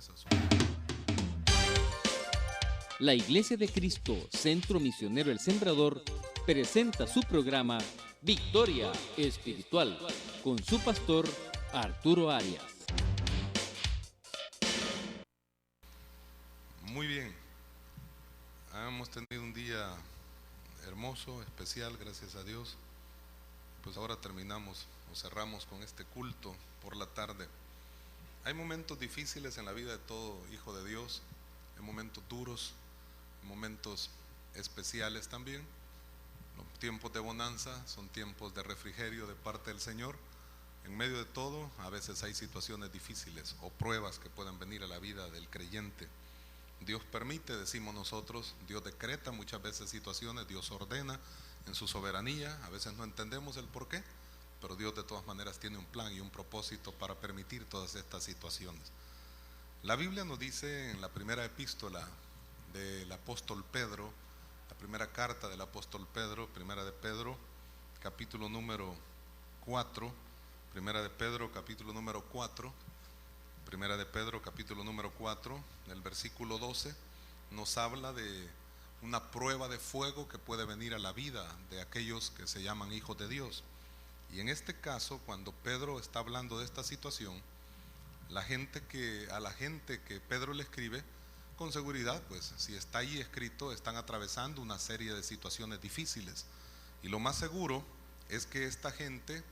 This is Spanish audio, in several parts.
mesas. La Iglesia de Cristo, Centro Misionero El Sembrador, presenta su programa Victoria Espiritual con su pastor Arturo Arias. Muy bien, hemos tenido un día hermoso, especial, gracias a Dios. Pues ahora terminamos o cerramos con este culto por la tarde. Hay momentos difíciles en la vida de todo hijo de Dios, hay momentos duros, momentos especiales también. Los tiempos de bonanza son tiempos de refrigerio de parte del Señor. En medio de todo, a veces hay situaciones difíciles o pruebas que puedan venir a la vida del creyente. Dios permite, decimos nosotros, Dios decreta muchas veces situaciones, Dios ordena en su soberanía, a veces no entendemos el por qué, pero Dios de todas maneras tiene un plan y un propósito para permitir todas estas situaciones. La Biblia nos dice en la primera epístola del apóstol Pedro, la primera carta del apóstol Pedro, primera de Pedro, capítulo número 4, primera de Pedro, capítulo número 4, primera de Pedro, capítulo número 4, en el versículo 12, nos habla de una prueba de fuego que puede venir a la vida de aquellos que se llaman hijos de Dios. Y en este caso, cuando Pedro está hablando de esta situación, a la gente que Pedro le escribe, con seguridad, pues si está ahí escrito, están atravesando una serie de situaciones difíciles. Y lo más seguro es que esta gente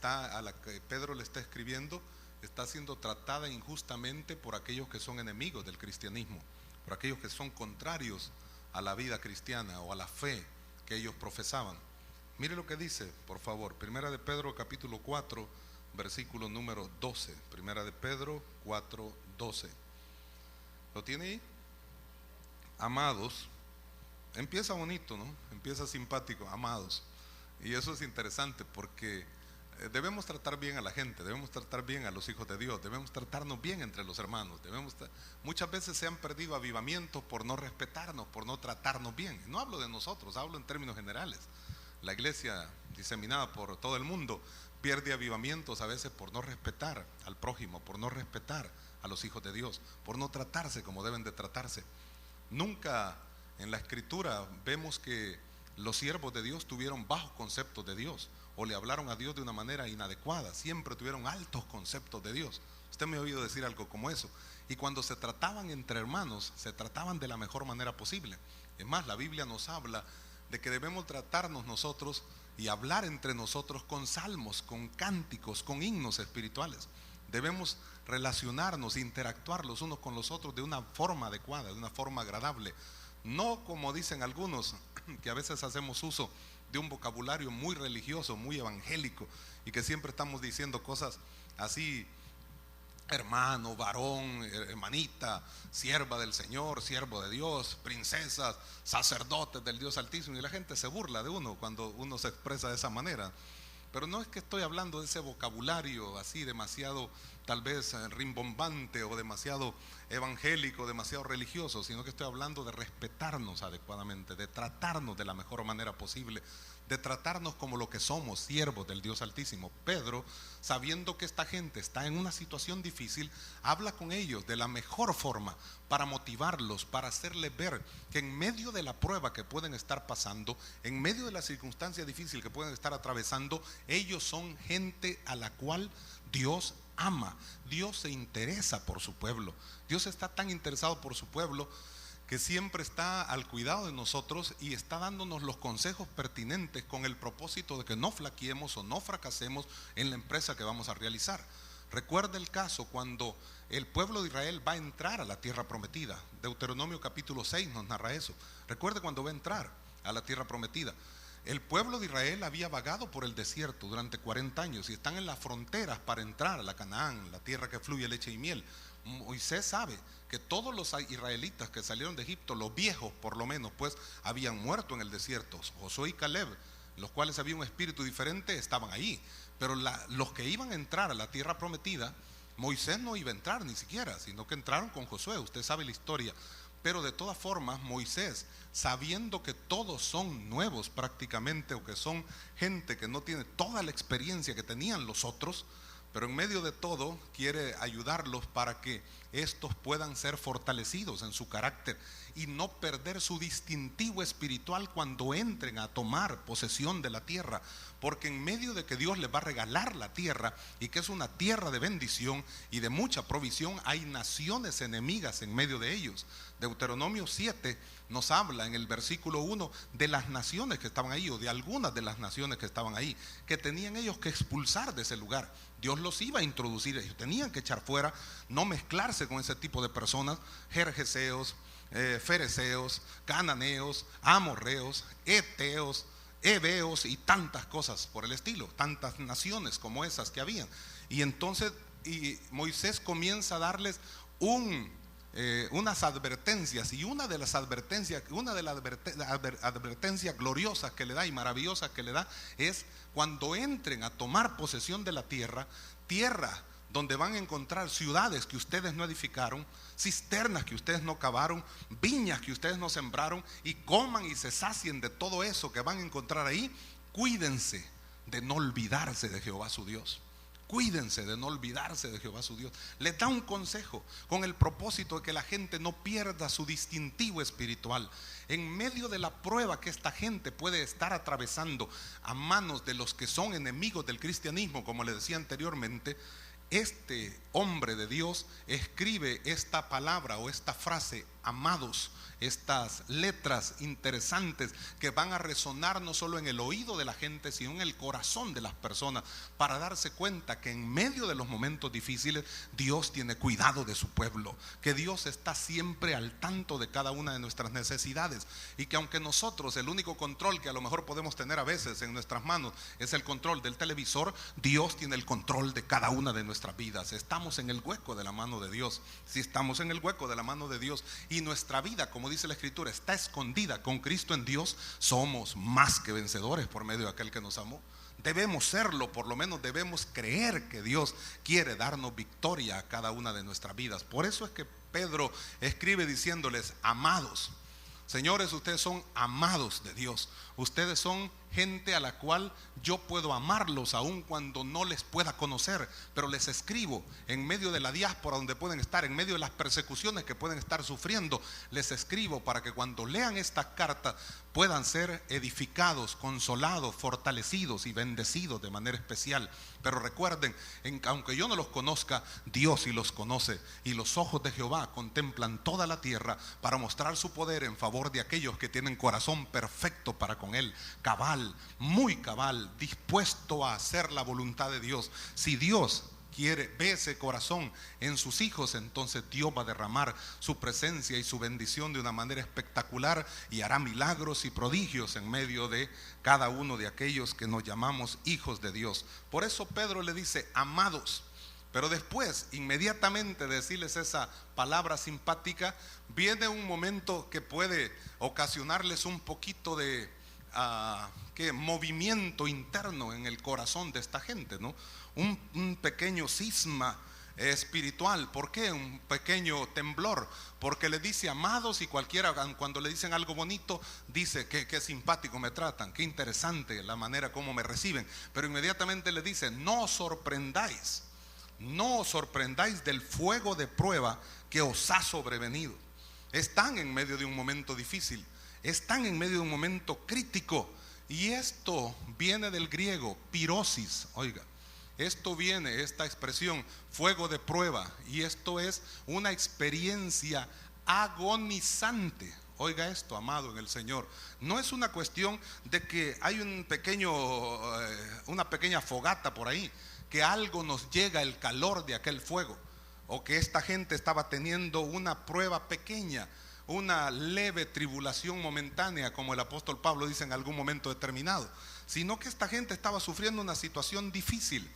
a la que Pedro le está escribiendo, está siendo tratada injustamente por aquellos que son enemigos del cristianismo, por aquellos que son contrarios a la vida cristiana o a la fe que ellos profesaban. Mire lo que dice, por favor, primera de Pedro capítulo 4, versículo número 12, primera de Pedro 4, 12. ¿Lo tiene ahí? Amados, empieza bonito, ¿no? Empieza simpático, amados. Y eso es interesante porque debemos tratar bien a la gente, debemos tratar bien a los hijos de Dios, debemos tratarnos bien entre los hermanos. Muchas veces se han perdido avivamientos por no respetarnos, por no tratarnos bien. No hablo de nosotros, hablo en términos generales. La iglesia diseminada por todo el mundo pierde avivamientos a veces por no respetar al prójimo, por no respetar a los hijos de Dios, por no tratarse como deben de tratarse. Nunca en la escritura vemos que los siervos de Dios tuvieron bajos conceptos de Dios o le hablaron a Dios de una manera inadecuada. Siempre tuvieron altos conceptos de Dios. Usted me ha oído decir algo como eso. Y cuando se trataban entre hermanos, se trataban de la mejor manera posible. Es más, la Biblia nos habla de que debemos tratarnos nosotros y hablar entre nosotros con salmos, con cánticos, con himnos espirituales. Debemos relacionarnos, interactuar los unos con los otros de una forma adecuada, de una forma agradable. No como dicen algunos, que a veces hacemos uso de un vocabulario muy religioso, muy evangélico, y que siempre estamos diciendo cosas así: hermano, varón, hermanita, sierva del Señor, siervo de Dios, princesas, sacerdotes del Dios Altísimo. Y la gente se burla de uno cuando uno se expresa de esa manera. Pero no es que estoy hablando de ese vocabulario así demasiado tal vez rimbombante o demasiado evangélico, demasiado religioso, sino que estoy hablando de respetarnos adecuadamente, de tratarnos de la mejor manera posible, de tratarnos como lo que somos, siervos del Dios Altísimo. Pedro, sabiendo que esta gente está en una situación difícil, habla con ellos de la mejor forma para motivarlos, para hacerles ver que en medio de la prueba que pueden estar pasando, en medio de la circunstancia difícil que pueden estar atravesando, ellos son gente a la cual Dios ama. Dios se interesa por su pueblo. Dios está tan interesado por su pueblo que siempre está al cuidado de nosotros y está dándonos los consejos pertinentes con el propósito de que no flaqueemos o no fracasemos en la empresa que vamos a realizar. Recuerda el caso cuando el pueblo de Israel va a entrar a la tierra prometida. Deuteronomio capítulo 6 nos narra eso. Recuerde cuando va a entrar a la tierra prometida. El pueblo de Israel había vagado por el desierto durante 40 años y están en las fronteras para entrar a la Canaán, la tierra que fluye leche y miel. Moisés sabe que todos los israelitas que salieron de Egipto, los viejos por lo menos, pues habían muerto en el desierto. Josué y Caleb, los cuales había un espíritu diferente, estaban ahí. Pero los que iban a entrar a la tierra prometida, Moisés no iba a entrar ni siquiera, sino que entraron con Josué. Usted sabe la historia. Pero de todas formas, Moisés, sabiendo que todos son nuevos prácticamente, o que son gente que no tiene toda la experiencia que tenían los otros, pero en medio de todo quiere ayudarlos para que estos puedan ser fortalecidos en su carácter y no perder su distintivo espiritual cuando entren a tomar posesión de la tierra, porque en medio de que Dios les va a regalar la tierra y que es una tierra de bendición y de mucha provisión, hay naciones enemigas en medio de ellos. Deuteronomio 7 nos habla en el versículo 1 de las naciones que estaban ahí, o de algunas de las naciones que estaban ahí, que tenían ellos que expulsar de ese lugar. Dios los iba a introducir, ellos tenían que echar fuera, no mezclarse con ese tipo de personas, jerjeseos, fereceos, cananeos, amorreos, eteos, heveos y tantas cosas por el estilo, tantas naciones como esas que habían. Y entonces Moisés comienza a darles unas advertencias, y una de las advertencias gloriosas que le da y maravillosas que le da es cuando entren a tomar posesión de la tierra donde van a encontrar ciudades que ustedes no edificaron, cisternas que ustedes no cavaron, viñas que ustedes no sembraron, y coman y se sacien de todo eso que van a encontrar ahí. Cuídense de no olvidarse de Jehová su Dios. Cuídense de no olvidarse de Jehová su Dios. Les da un consejo con el propósito de que la gente no pierda su distintivo espiritual. En medio de la prueba que esta gente puede estar atravesando a manos de los que son enemigos del cristianismo, como les decía anteriormente, este hombre de Dios escribe esta palabra o esta frase, amados, estas letras interesantes que van a resonar no solo en el oído de la gente, sino en el corazón de las personas, para darse cuenta que en medio de los momentos difíciles Dios tiene cuidado de su pueblo, que Dios está siempre al tanto de cada una de nuestras necesidades, y que aunque nosotros el único control que a lo mejor podemos tener a veces en nuestras manos es el control del televisor, Dios tiene el control de cada una de nuestras vidas. Estamos en el hueco de la mano de Dios. Si estamos en el hueco de la mano de Dios y nuestra vida, como dice la Escritura, está escondida con Cristo en Dios, somos más que vencedores por medio de aquel que nos amó. Debemos serlo, por lo menos debemos creer que Dios quiere darnos victoria a cada una de nuestras vidas. Por eso es que Pedro escribe diciéndoles: amados. Señores, ustedes son amados de Dios. Ustedes son gente a la cual yo puedo amarlos aun cuando no les pueda conocer, pero les escribo en medio de la diáspora donde pueden estar, en medio de las persecuciones que pueden estar sufriendo. Les escribo para que cuando lean estas cartas puedan ser edificados, consolados, fortalecidos y bendecidos de manera especial. Pero recuerden, aunque yo no los conozca, Dios sí los conoce, y los ojos de Jehová contemplan toda la tierra para mostrar su poder en favor de aquellos que tienen corazón perfecto para con Él, cabal, muy cabal, dispuesto a hacer la voluntad de Dios. Si Dios ve ese corazón en sus hijos, entonces Dios va a derramar su presencia y su bendición de una manera espectacular, y hará milagros y prodigios en medio de cada uno de aquellos que nos llamamos hijos de Dios. Por eso Pedro le dice: amados. Pero después, inmediatamente de decirles esa palabra simpática, viene un momento que puede ocasionarles un poquito de movimiento interno en el corazón de esta gente, ¿no? Un pequeño cisma espiritual. ¿Por qué? Un pequeño temblor, porque le dice amados, y cualquiera cuando le dicen algo bonito dice que simpático me tratan, qué interesante la manera como me reciben. Pero inmediatamente le dice: no os sorprendáis del fuego de prueba que os ha sobrevenido. Están en medio de un momento difícil, están en medio de un momento crítico, y esto viene del griego pirosis. Oiga, esto viene, esta expresión, fuego de prueba, y esto es una experiencia agonizante. Oiga esto, amado en el Señor, no es una cuestión de que hay una pequeña fogata por ahí, que algo nos llega el calor de aquel fuego, o que esta gente estaba teniendo una prueba pequeña, una leve tribulación momentánea, como el apóstol Pablo dice en algún momento determinado, sino que esta gente estaba sufriendo una situación difícil.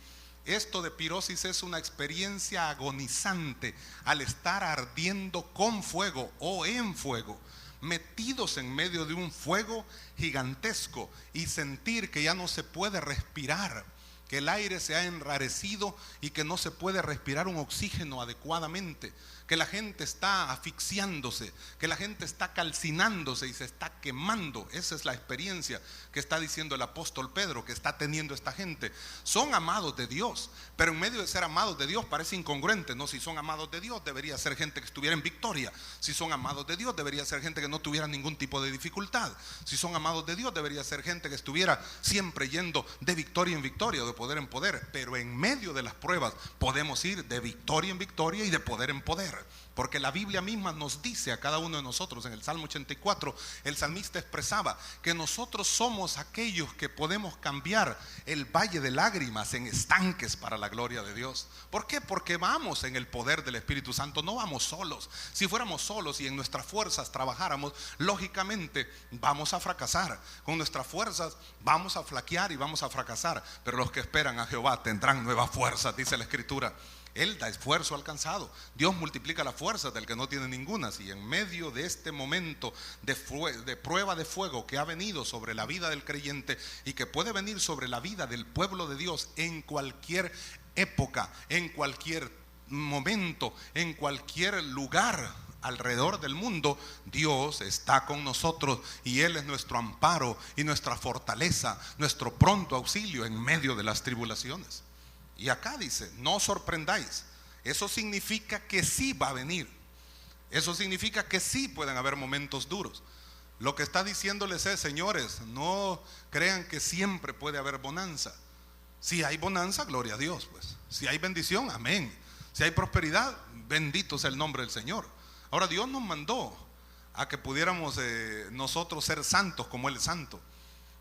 Esto de pirosis es una experiencia agonizante al estar ardiendo con fuego o en fuego, metidos en medio de un fuego gigantesco, y sentir que ya no se puede respirar, que el aire se ha enrarecido y que no se puede respirar un oxígeno adecuadamente, que la gente está asfixiándose, que la gente está calcinándose y se está quemando. Esa es la experiencia que está diciendo el apóstol Pedro, que está teniendo esta gente. Son amados de Dios, pero en medio de ser amados de Dios parece incongruente, ¿no? Si son amados de Dios, debería ser gente que estuviera en victoria. Si son amados de Dios, debería ser gente que no tuviera ningún tipo de dificultad. Si son amados de Dios, debería ser gente que estuviera siempre yendo de victoria en victoria, de poder en poder. Pero en medio de las pruebas podemos ir de victoria en victoria y de poder en poder, porque la Biblia misma nos dice a cada uno de nosotros. En el Salmo 84 el salmista expresaba que nosotros somos aquellos que podemos cambiar el valle de lágrimas en estanques para la gloria de Dios. ¿Por qué? Porque vamos en el poder del Espíritu Santo, no vamos solos. Si fuéramos solos y en nuestras fuerzas trabajáramos, lógicamente vamos a fracasar. Con nuestras fuerzas vamos a flaquear y vamos a fracasar. Pero los que esperan a Jehová tendrán nuevas fuerzas, dice la Escritura. Él da esfuerzo alcanzado. Dios multiplica las fuerzas del que no tiene ninguna. Y en medio de este momento de prueba de fuego que ha venido sobre la vida del creyente y que puede venir sobre la vida del pueblo de Dios en cualquier época, en cualquier momento, en cualquier lugar alrededor del mundo, Dios está con nosotros y Él es nuestro amparo y nuestra fortaleza, nuestro pronto auxilio en medio de las tribulaciones. Y acá dice, no os sorprendáis. Eso significa que sí va a venir. Eso significa que sí pueden haber momentos duros. Lo que está diciéndoles es, señores, no crean que siempre puede haber bonanza. Si hay bonanza, gloria a Dios, pues. Si hay bendición, amén. Si hay prosperidad, bendito sea el nombre del Señor. Ahora, Dios nos mandó a que pudiéramos nosotros ser santos como Él es santo.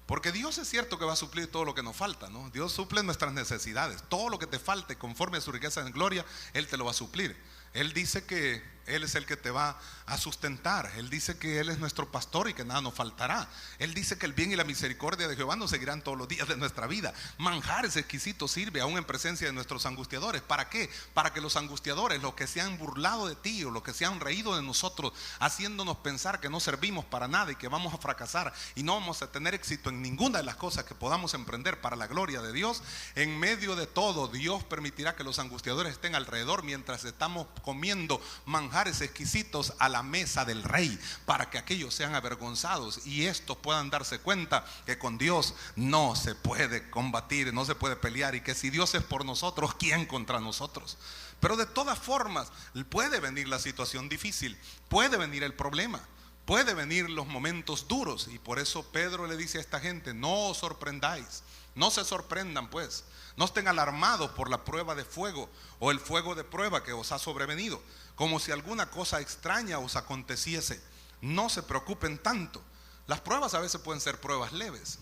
Porque Dios es cierto que va a suplir todo lo que nos falta, ¿no? Dios suple nuestras necesidades. Todo lo que te falte conforme a su riqueza en gloria, Él te lo va a suplir. Él dice que Él es el que te va a sustentar. Él dice que Él es nuestro pastor y que nada nos faltará. Él dice que el bien y la misericordia de Jehová nos seguirán todos los días de nuestra vida. Manjares exquisitos sirve aún en presencia de nuestros angustiadores. ¿Para qué? Para que los angustiadores, los que se han burlado de ti o los que se han reído de nosotros, haciéndonos pensar que no servimos para nada y que vamos a fracasar y no vamos a tener éxito en ninguna de las cosas que podamos emprender para la gloria de Dios, en medio de todo Dios permitirá que los angustiadores estén alrededor mientras estamos comiendo manjares exquisitos a la mesa del rey, para que aquellos sean avergonzados y estos puedan darse cuenta que con Dios no se puede combatir, no se puede pelear, y que si Dios es por nosotros, ¿quién contra nosotros? Pero de todas formas puede venir la situación difícil, puede venir el problema, puede venir los momentos duros, y por eso Pedro le dice a esta gente, no os sorprendáis. No se sorprendan pues, no estén alarmados por la prueba de fuego o el fuego de prueba que os ha sobrevenido, como si alguna cosa extraña os aconteciese. No se preocupen tanto. Las pruebas a veces pueden ser pruebas leves,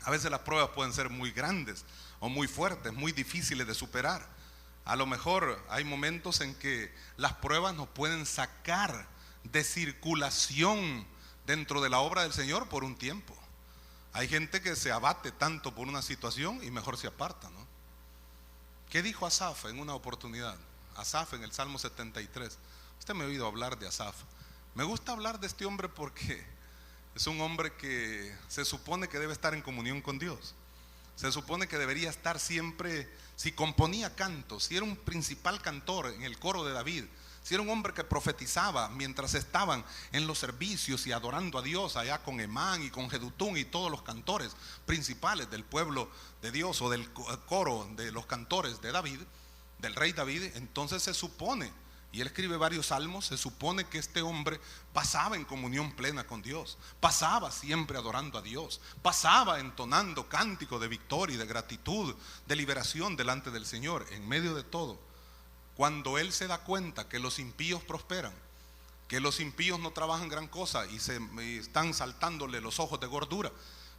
a veces las pruebas pueden ser muy grandes o muy fuertes, muy difíciles de superar. A lo mejor hay momentos en que las pruebas nos pueden sacar de circulación dentro de la obra del Señor por un tiempo. Hay gente que se abate tanto por una situación y mejor se aparta, ¿no? ¿Qué dijo Asaf en una oportunidad? Asaf en el Salmo 73. Usted me ha oído hablar de Asaf. Me gusta hablar de este hombre porque es un hombre que se supone que debe estar en comunión con Dios. Se supone que debería estar siempre, si componía cantos, si era un principal cantor en el coro de David, si era un hombre que profetizaba mientras estaban en los servicios y adorando a Dios allá con Emán y con Jedutún y todos los cantores principales del pueblo de Dios o del coro de los cantores de David, del rey David, entonces se supone, y él escribe varios salmos, se supone que este hombre pasaba en comunión plena con Dios, pasaba siempre adorando a Dios, pasaba entonando cánticos de victoria y de gratitud, de liberación delante del Señor. En medio de todo, cuando él se da cuenta que los impíos prosperan, que los impíos no trabajan gran cosa y están saltándole los ojos de gordura,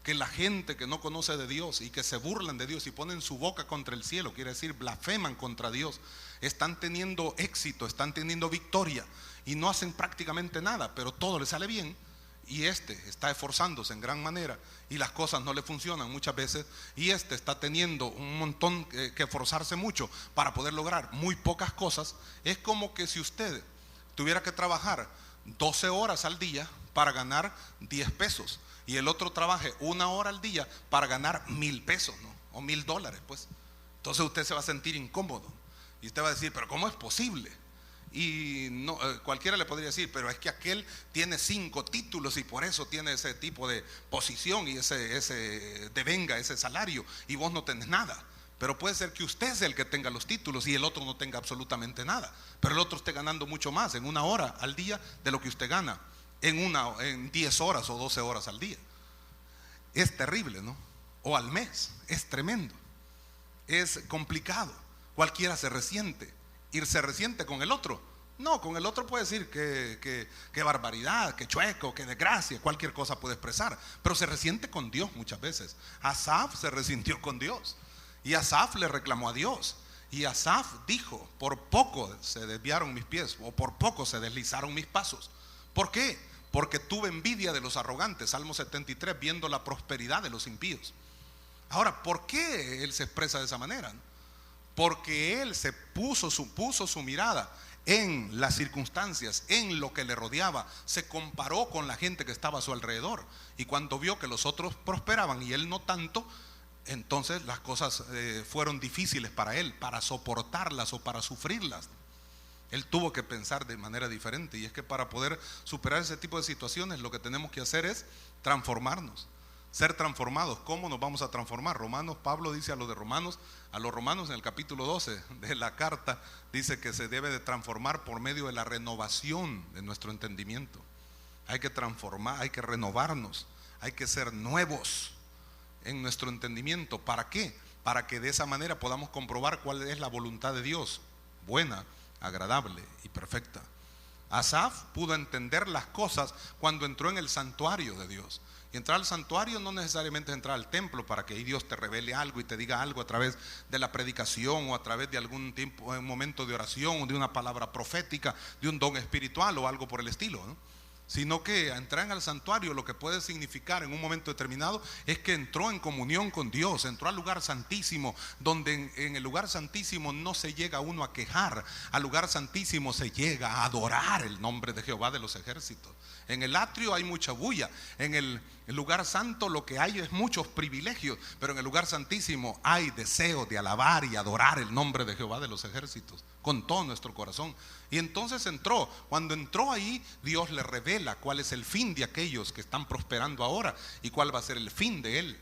que la gente que no conoce de Dios y que se burlan de Dios y ponen su boca contra el cielo, quiere decir blasfeman contra Dios, están teniendo éxito, están teniendo victoria y no hacen prácticamente nada, pero todo le sale bien, y está esforzándose en gran manera y las cosas no le funcionan muchas veces, y está teniendo un montón que esforzarse mucho para poder lograr muy pocas cosas. Es como que si usted tuviera que trabajar 12 horas al día para ganar 10 pesos y el otro trabaje 1 hora al día para ganar 1,000 pesos, ¿no? o $1000, pues. Entonces usted se va a sentir incómodo y usted va a decir, pero ¿cómo es posible? Y no, cualquiera le podría decir, pero es que aquel tiene 5 títulos y por eso tiene ese tipo de posición y ese devenga, ese salario, y vos no tenés nada. Pero puede ser que usted sea el que tenga los títulos y el otro no tenga absolutamente nada, pero el otro esté ganando mucho más en 1 hora al día de lo que usted gana en 10 horas o 12 horas al día. Es terrible, ¿no? O al mes, es tremendo, es complicado. Cualquiera se resiente. ¿Y se resiente con el otro? No, con el otro puede decir que barbaridad, que chueco, que desgracia, cualquier cosa puede expresar, pero se resiente con Dios muchas veces. Asaf se resintió con Dios y Asaf le reclamó a Dios, y Asaf dijo, por poco se desviaron mis pies, o por poco se deslizaron mis pasos. ¿Por qué? Porque tuve envidia de los arrogantes. Salmo 73, viendo la prosperidad de los impíos. Ahora, ¿por qué él se expresa de esa manera? Porque él se puso su mirada en las circunstancias, en lo que le rodeaba. Se comparó con la gente que estaba a su alrededor, y cuando vio que los otros prosperaban y él no tanto, entonces las cosas fueron difíciles para él, para soportarlas o para sufrirlas. Él tuvo que pensar de manera diferente, y es que para poder superar ese tipo de situaciones lo que tenemos que hacer es transformarnos, ser transformados. ¿Cómo nos vamos a transformar? Pablo dice a los romanos en el capítulo 12 de la carta, dice que se debe de transformar por medio de la renovación de nuestro entendimiento. Hay que transformar, hay que renovarnos, hay que ser nuevos en nuestro entendimiento. ¿Para qué? Para que de esa manera podamos comprobar cuál es la voluntad de Dios, buena, agradable y perfecta. Asaf pudo entender las cosas cuando entró en el santuario de Dios. Y entrar al santuario no necesariamente es entrar al templo para que ahí Dios te revele algo y te diga algo a través de la predicación, o a través de algún tiempo, un momento de oración, o de una palabra profética, de un don espiritual o algo por el estilo, ¿no? Sino que entrar al santuario lo que puede significar en un momento determinado es que entró en comunión con Dios, entró al lugar santísimo, donde en el lugar santísimo no se llega uno a quejar, al lugar santísimo se llega a adorar el nombre de Jehová de los ejércitos. En el atrio hay mucha bulla, en el lugar santo lo que hay es muchos privilegios, pero en el lugar santísimo hay deseo de alabar y adorar el nombre de Jehová de los ejércitos con todo nuestro corazón. Y entonces cuando entró ahí, Dios le revela cuál es el fin de aquellos que están prosperando ahora y cuál va a ser el fin de él,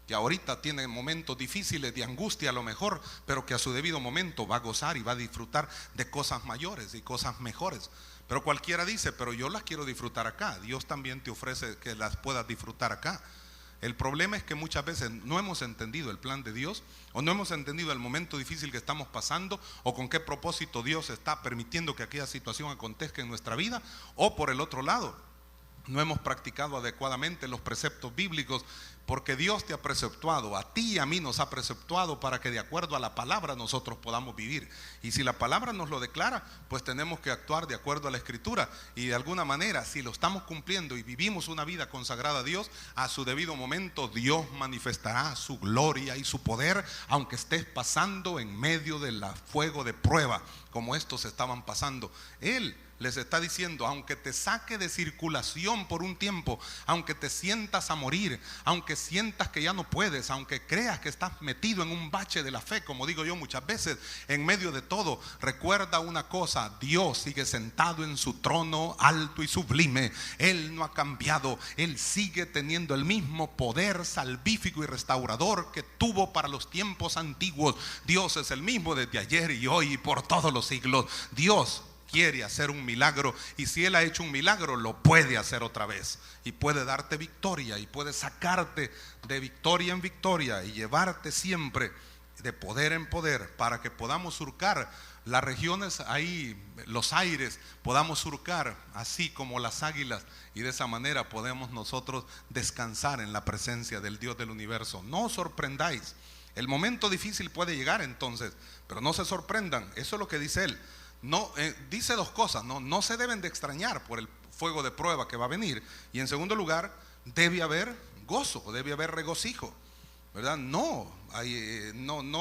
que ahorita tiene momentos difíciles de angustia a lo mejor, pero que a su debido momento va a gozar y va a disfrutar de cosas mayores y cosas mejores. Pero cualquiera dice, pero yo las quiero disfrutar acá. Dios también te ofrece que las puedas disfrutar acá. El problema es que muchas veces no hemos entendido el plan de Dios, o no hemos entendido el momento difícil que estamos pasando, o con qué propósito Dios está permitiendo que aquella situación acontezca en nuestra vida. O por el otro lado, no hemos practicado adecuadamente los preceptos bíblicos, porque Dios te ha preceptuado, a ti y a mí nos ha preceptuado para que de acuerdo a la palabra nosotros podamos vivir. Y si la palabra nos lo declara, pues tenemos que actuar de acuerdo a la escritura. Y de alguna manera, si lo estamos cumpliendo y vivimos una vida consagrada a Dios, a su debido momento Dios manifestará su gloria y su poder, aunque estés pasando en medio del fuego de prueba, como estos estaban pasando. Él les está diciendo, aunque te saque de circulación por un tiempo, aunque te sientas a morir, aunque sientas que ya no puedes, aunque creas que estás metido en un bache de la fe, como digo yo muchas veces, en medio de todo, recuerda una cosa: Dios sigue sentado en su trono alto y sublime. Él no ha cambiado, Él sigue teniendo el mismo poder salvífico y restaurador que tuvo para los tiempos antiguos. Dios es el mismo desde ayer y hoy y por todos los siglos. Dios quiere hacer un milagro, y si Él ha hecho un milagro, lo puede hacer otra vez, y puede darte victoria, y puede sacarte de victoria en victoria y llevarte siempre de poder en poder, para que podamos surcar las regiones ahí, los aires, podamos surcar así como las águilas, y de esa manera podemos nosotros descansar en la presencia del Dios del universo. No os sorprendáis, el momento difícil puede llegar entonces, pero no se sorprendan. Eso es lo que dice Él. No, dice dos cosas: no se deben de extrañar por el fuego de prueba que va a venir, y en segundo lugar, debe haber gozo, debe haber regocijo, ¿verdad? No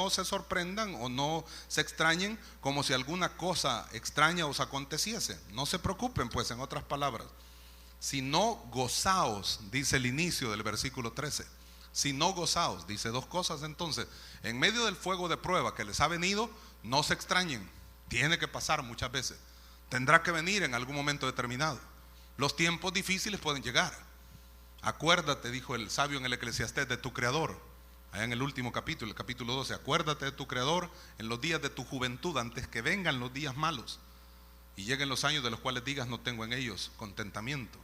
se sorprendan o no se extrañen como si alguna cosa extraña os aconteciese. No se preocupen, pues, en otras palabras, sino gozaos, dice el inicio del versículo 13. sino gozaos. Dice dos cosas entonces. En medio del fuego de prueba que les ha venido, no se extrañen. Tiene que pasar muchas veces. Tendrá que venir en algún momento determinado. Los tiempos difíciles pueden llegar. Acuérdate, dijo el sabio en el Eclesiastés, de tu Creador. Allá en el último capítulo, el capítulo 12. Acuérdate de tu Creador en los días de tu juventud, antes que vengan los días malos y lleguen los años de los cuales digas no tengo en ellos contentamiento.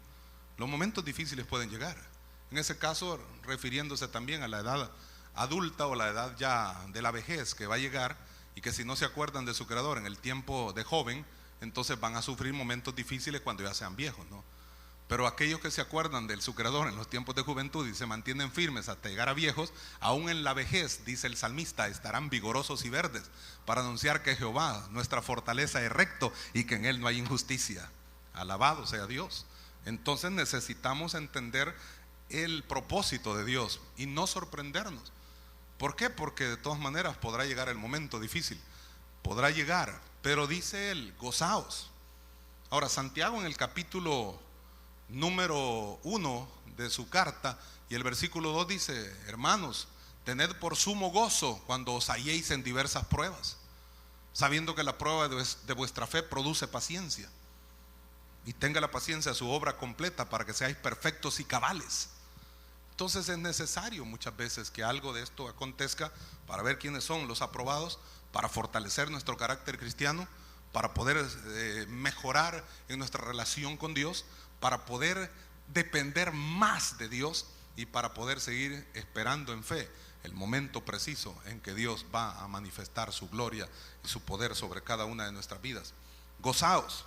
Los momentos difíciles pueden llegar. En ese caso, refiriéndose también a la edad adulta o la edad ya de la vejez que va a llegar, y que si no se acuerdan de su Creador en el tiempo de joven, entonces van a sufrir momentos difíciles cuando ya sean viejos, ¿no? Pero aquellos que se acuerdan de su Creador en los tiempos de juventud y se mantienen firmes hasta llegar a viejos, aún en la vejez, dice el salmista, estarán vigorosos y verdes para anunciar que Jehová, nuestra fortaleza, es recto y que en Él no hay injusticia. Alabado sea Dios. Entonces necesitamos entender el propósito de Dios y no sorprendernos. ¿Por qué? Porque de todas maneras podrá llegar el momento difícil, podrá llegar, pero dice Él, gozaos. Ahora, Santiago en el capítulo número 1 de su carta y el versículo 2 dice: hermanos, tened por sumo gozo cuando os halléis en diversas pruebas, sabiendo que la prueba de vuestra fe produce paciencia, y tenga la paciencia su obra completa para que seáis perfectos y cabales. Entonces es necesario muchas veces que algo de esto acontezca para ver quiénes son los aprobados, para fortalecer nuestro carácter cristiano, para poder mejorar en nuestra relación con Dios, para poder depender más de Dios y para poder seguir esperando en fe el momento preciso en que Dios va a manifestar su gloria y su poder sobre cada una de nuestras vidas. Gozaos.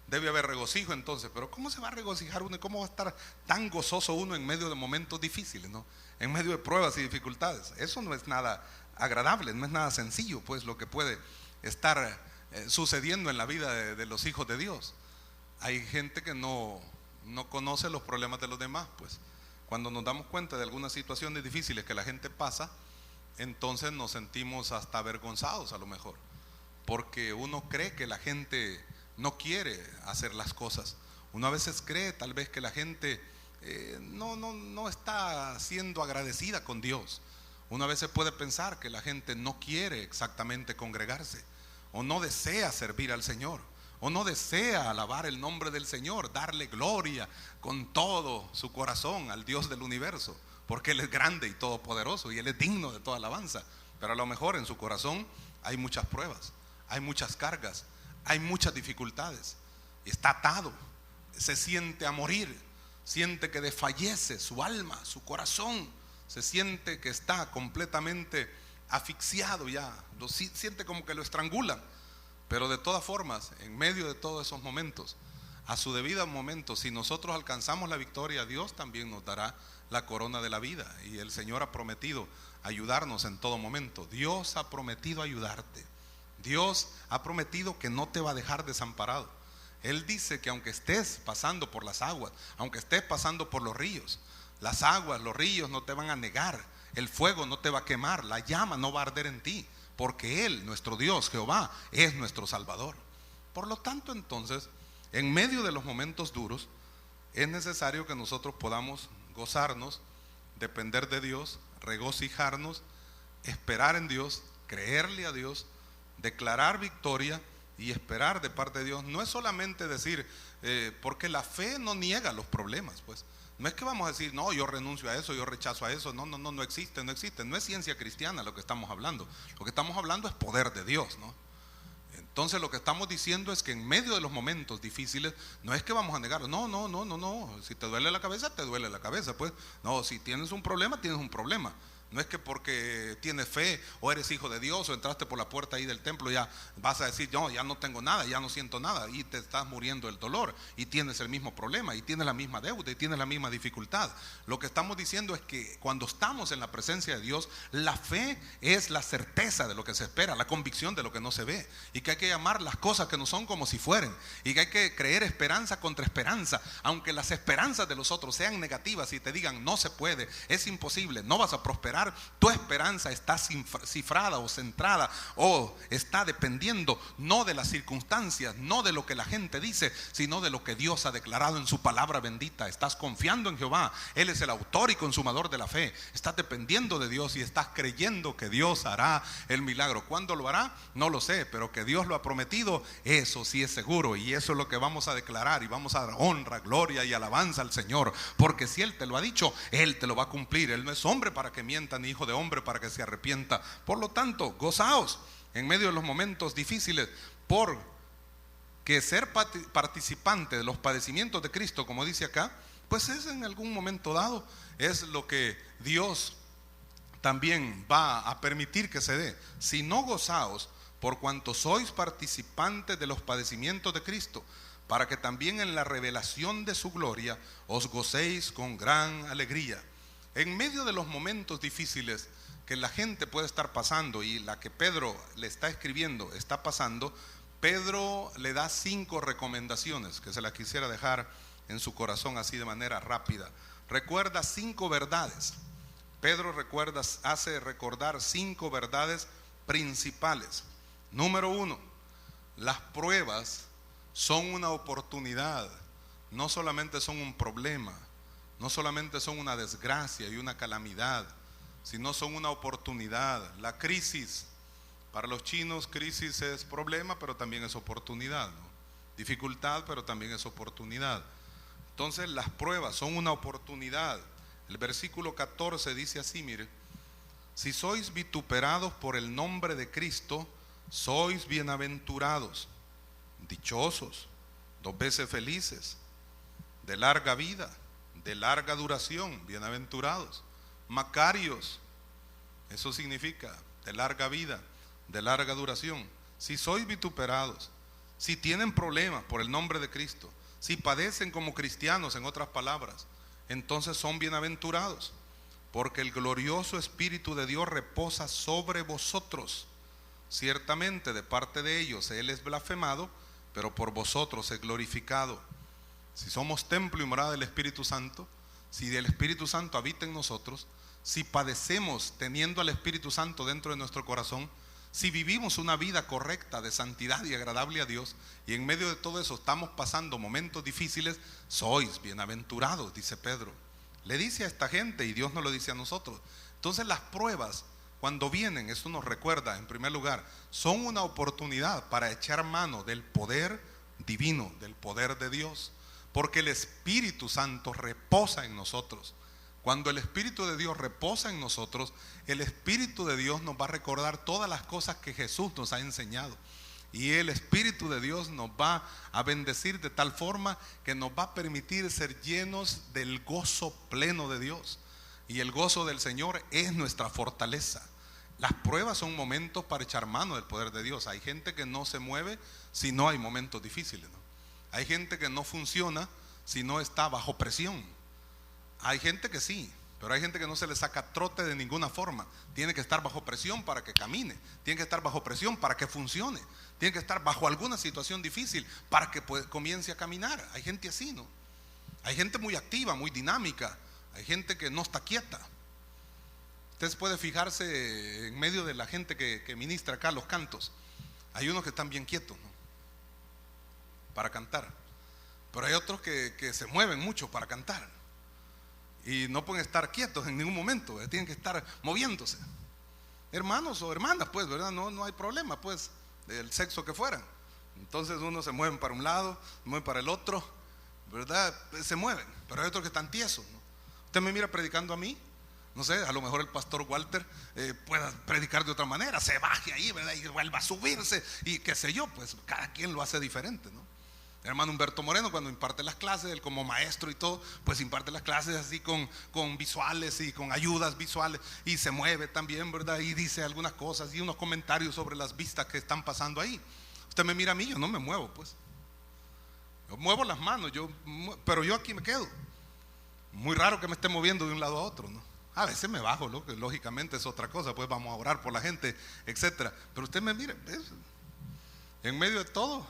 Debe haber regocijo entonces, pero ¿cómo se va a regocijar uno y cómo va a estar tan gozoso uno en medio de momentos difíciles, ¿no? En medio de pruebas y dificultades? Eso no es nada agradable, no es nada sencillo, pues lo que puede estar sucediendo en la vida de los hijos de Dios. Hay gente que no conoce los problemas de los demás, pues cuando nos damos cuenta de algunas situaciones difíciles que la gente pasa, entonces nos sentimos hasta avergonzados a lo mejor, porque uno cree que la gente no quiere hacer las cosas. Uno a veces cree tal vez que la gente no está siendo agradecida con Dios. Uno a veces puede pensar que la gente no quiere exactamente congregarse, o no desea servir al Señor, o no desea alabar el nombre del Señor, darle gloria con todo su corazón al Dios del universo, porque Él es grande y todopoderoso y Él es digno de toda alabanza. Pero a lo mejor en su corazón hay muchas pruebas, hay muchas cargas, hay muchas dificultades, está atado, se siente a morir, siente que desfallece su alma, su corazón, se siente que está completamente asfixiado ya, siente como que lo estrangulan. Pero de todas formas, en medio de todos esos momentos, a su debido momento, si nosotros alcanzamos la victoria, Dios también nos dará la corona de la vida. Y el Señor ha prometido ayudarnos en todo momento. Dios ha prometido ayudarte. Dios ha prometido que no te va a dejar desamparado. Él dice que aunque estés pasando por las aguas, aunque estés pasando por los ríos, las aguas, los ríos no te van a negar, el fuego no te va a quemar, la llama no va a arder en ti, porque Él, nuestro Dios, Jehová, es nuestro Salvador. Por lo tanto, entonces, en medio de los momentos duros, es necesario que nosotros podamos gozarnos, depender de Dios, regocijarnos, esperar en Dios, creerle a Dios, declarar victoria y esperar de parte de Dios. No es solamente decir, porque la fe no niega los problemas, pues. No es que vamos a decir, no, yo renuncio a eso, yo rechazo a eso. No existe. No es ciencia cristiana lo que estamos hablando. Lo que estamos hablando es poder de Dios, ¿no? Entonces lo que estamos diciendo es que en medio de los momentos difíciles, no es que vamos a negarlo. No. Si te duele la cabeza, te duele la cabeza, pues. No, si tienes un problema, tienes un problema. No es que porque tienes fe o eres hijo de Dios o entraste por la puerta ahí del templo ya vas a decir, no, ya no tengo nada, ya no siento nada, y te estás muriendo del dolor y tienes el mismo problema y tienes la misma deuda y tienes la misma dificultad. Lo que estamos diciendo es que cuando estamos en la presencia de Dios, la fe es la certeza de lo que se espera, la convicción de lo que no se ve, y que hay que llamar las cosas que no son como si fueren, y que hay que creer esperanza contra esperanza, aunque las esperanzas de los otros sean negativas y te digan no se puede, es imposible, no vas a prosperar, declarar, tu esperanza está cifrada o centrada o está dependiendo no de las circunstancias, no de lo que la gente dice, sino de lo que Dios ha declarado en su palabra bendita. Estás confiando en Jehová, Él es el autor y consumador de la fe. Estás dependiendo de Dios y estás creyendo que Dios hará el milagro. ¿Cuándo lo hará? No lo sé, pero que Dios lo ha prometido, eso sí es seguro, y eso es lo que vamos a declarar, y vamos a dar honra, gloria y alabanza al Señor, porque si Él te lo ha dicho, Él te lo va a cumplir. Él no es hombre para que mienta, ni hijo de hombre para que se arrepienta. Por lo tanto, gozaos en medio de los momentos difíciles, porque ser participante de los padecimientos de Cristo, como dice acá, pues es en algún momento dado, es lo que Dios también va a permitir que se dé. Si no, gozaos por cuanto sois participantes de los padecimientos de Cristo, para que también en la revelación de su gloria os gocéis con gran alegría. En medio de los momentos difíciles que la gente puede estar pasando, y la que Pedro le está escribiendo está pasando, Pedro le da 5 recomendaciones que se las quisiera dejar en su corazón así de manera rápida. Recuerda 5 verdades. Pedro hace recordar 5 verdades principales. Número 1, las pruebas son una oportunidad, no solamente son un problema, no solamente son una desgracia y una calamidad, sino son una oportunidad. La crisis, para los chinos, crisis es problema, pero también es oportunidad, ¿no? Dificultad, pero también es oportunidad. Entonces las pruebas son una oportunidad. El versículo 14 dice así, mire: si sois vituperados por el nombre de Cristo, sois bienaventurados, dichosos, 2 veces felices, de larga vida, de larga duración, bienaventurados, macarios, eso significa de larga vida, de larga duración. Si sois vituperados, si tienen problemas por el nombre de Cristo, si padecen como cristianos, en otras palabras, entonces son bienaventurados, porque el glorioso Espíritu de Dios reposa sobre vosotros. Ciertamente de parte de ellos Él es blasfemado, pero por vosotros es glorificado. Si somos templo y morada del Espíritu Santo, si el Espíritu Santo habita en nosotros, si padecemos teniendo al Espíritu Santo dentro de nuestro corazón, si vivimos una vida correcta de santidad y agradable a Dios, y en medio de todo eso estamos pasando momentos difíciles, sois bienaventurados, dice Pedro. Le dice a esta gente, y Dios nos lo dice a nosotros. Entonces las pruebas, cuando vienen, eso nos recuerda, en primer lugar, son una oportunidad para echar mano del poder divino, del poder de Dios, porque el Espíritu Santo reposa en nosotros. Cuando el Espíritu de Dios reposa en nosotros, el Espíritu de Dios nos va a recordar todas las cosas que Jesús nos ha enseñado. Y el Espíritu de Dios nos va a bendecir de tal forma que nos va a permitir ser llenos del gozo pleno de Dios. Y el gozo del Señor es nuestra fortaleza. Las pruebas son momentos para echar mano del poder de Dios. Hay gente que no se mueve si no hay momentos difíciles, ¿no? Hay gente que no funciona si no está bajo presión. Hay gente que sí, pero hay gente que no se le saca trote de ninguna forma. Tiene que estar bajo presión para que camine. Tiene que estar bajo presión para que funcione. Tiene que estar bajo alguna situación difícil para que comience a caminar. Hay gente así, ¿no? Hay gente muy activa, muy dinámica. Hay gente que no está quieta. Ustedes pueden fijarse en medio de la gente que ministra acá los cantos. Hay unos que están bien quietos, ¿no?, para cantar. Pero hay otros que se mueven mucho para cantar. Y no pueden estar quietos en ningún momento, ¿verdad? Tienen que estar moviéndose. Hermanos o hermanas, pues, ¿verdad? No hay problema, pues, del sexo que fueran. Entonces unos se mueven para un lado, se mueven para el otro, ¿verdad? Se mueven, pero hay otros que están tiesos, ¿no? Usted me mira predicando a mí, no sé, a lo mejor el pastor Walter pueda predicar de otra manera, se baje ahí, ¿verdad? Y vuelva a subirse, y qué sé yo, pues cada quien lo hace diferente, ¿no? El hermano Humberto Moreno, cuando imparte las clases, él como maestro y todo, pues imparte las clases así con visuales y con ayudas visuales, y se mueve también, ¿verdad? Y dice algunas cosas y unos comentarios sobre las vistas que están pasando ahí. Usted me mira a mí, yo no me muevo, pues. Yo muevo las manos, pero yo aquí me quedo. Muy raro que me esté moviendo de un lado a otro, ¿no? A veces me bajo, ¿no? Que lógicamente es otra cosa, pues vamos a orar por la gente, etcétera. Pero usted me mira, ¿ves? En medio de todo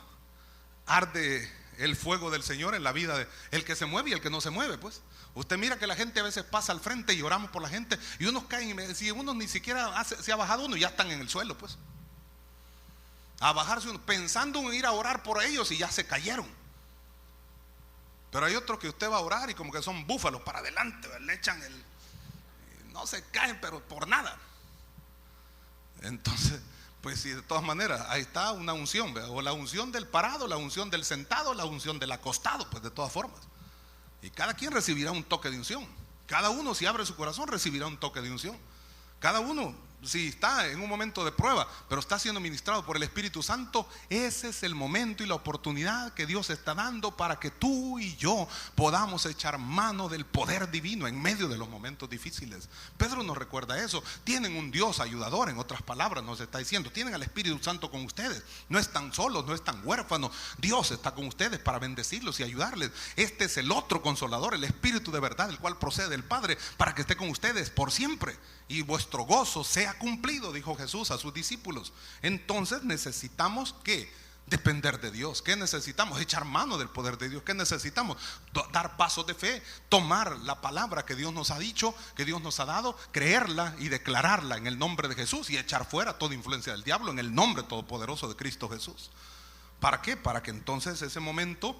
arde el fuego del Señor en la vida de el que se mueve y el que no se mueve, pues. Usted mira que la gente a veces pasa al frente y oramos por la gente y unos caen y si uno ni siquiera se ha bajado uno, ya están en el suelo, pues. A bajarse uno, pensando en ir a orar por ellos y ya se cayeron. Pero hay otros que usted va a orar y como que son búfalos para adelante, le echan no se caen, pero por nada. Entonces, pues sí, de todas maneras, ahí está una unción, ¿verdad? O la unción del parado, la unción del sentado, la unción del acostado, pues de todas formas. Y cada quien recibirá un toque de unción. Cada uno, si abre su corazón, recibirá un toque de unción. Cada uno, si está en un momento de prueba, pero está siendo ministrado por el Espíritu Santo, ese es el momento y la oportunidad que Dios está dando para que tú y yo podamos echar mano del poder divino en medio de los momentos difíciles. Pedro nos recuerda eso. Tienen un Dios ayudador, en otras palabras nos está diciendo. Tienen al Espíritu Santo con ustedes. No están solos, no están huérfanos. Dios está con ustedes para bendecirlos y ayudarles. Este es el otro consolador, el Espíritu de verdad, el cual procede del Padre, para que esté con ustedes por siempre. Y vuestro gozo sea cumplido, dijo Jesús a sus discípulos. Entonces necesitamos ¿qué? Depender de Dios. ¿Qué necesitamos? Echar mano del poder de Dios. ¿Qué necesitamos? Dar pasos de fe, tomar la palabra que Dios nos ha dicho, que Dios nos ha dado, creerla y declararla en el nombre de Jesús y echar fuera toda influencia del diablo en el nombre todopoderoso de Cristo Jesús. ¿Para qué? Para que entonces ese momento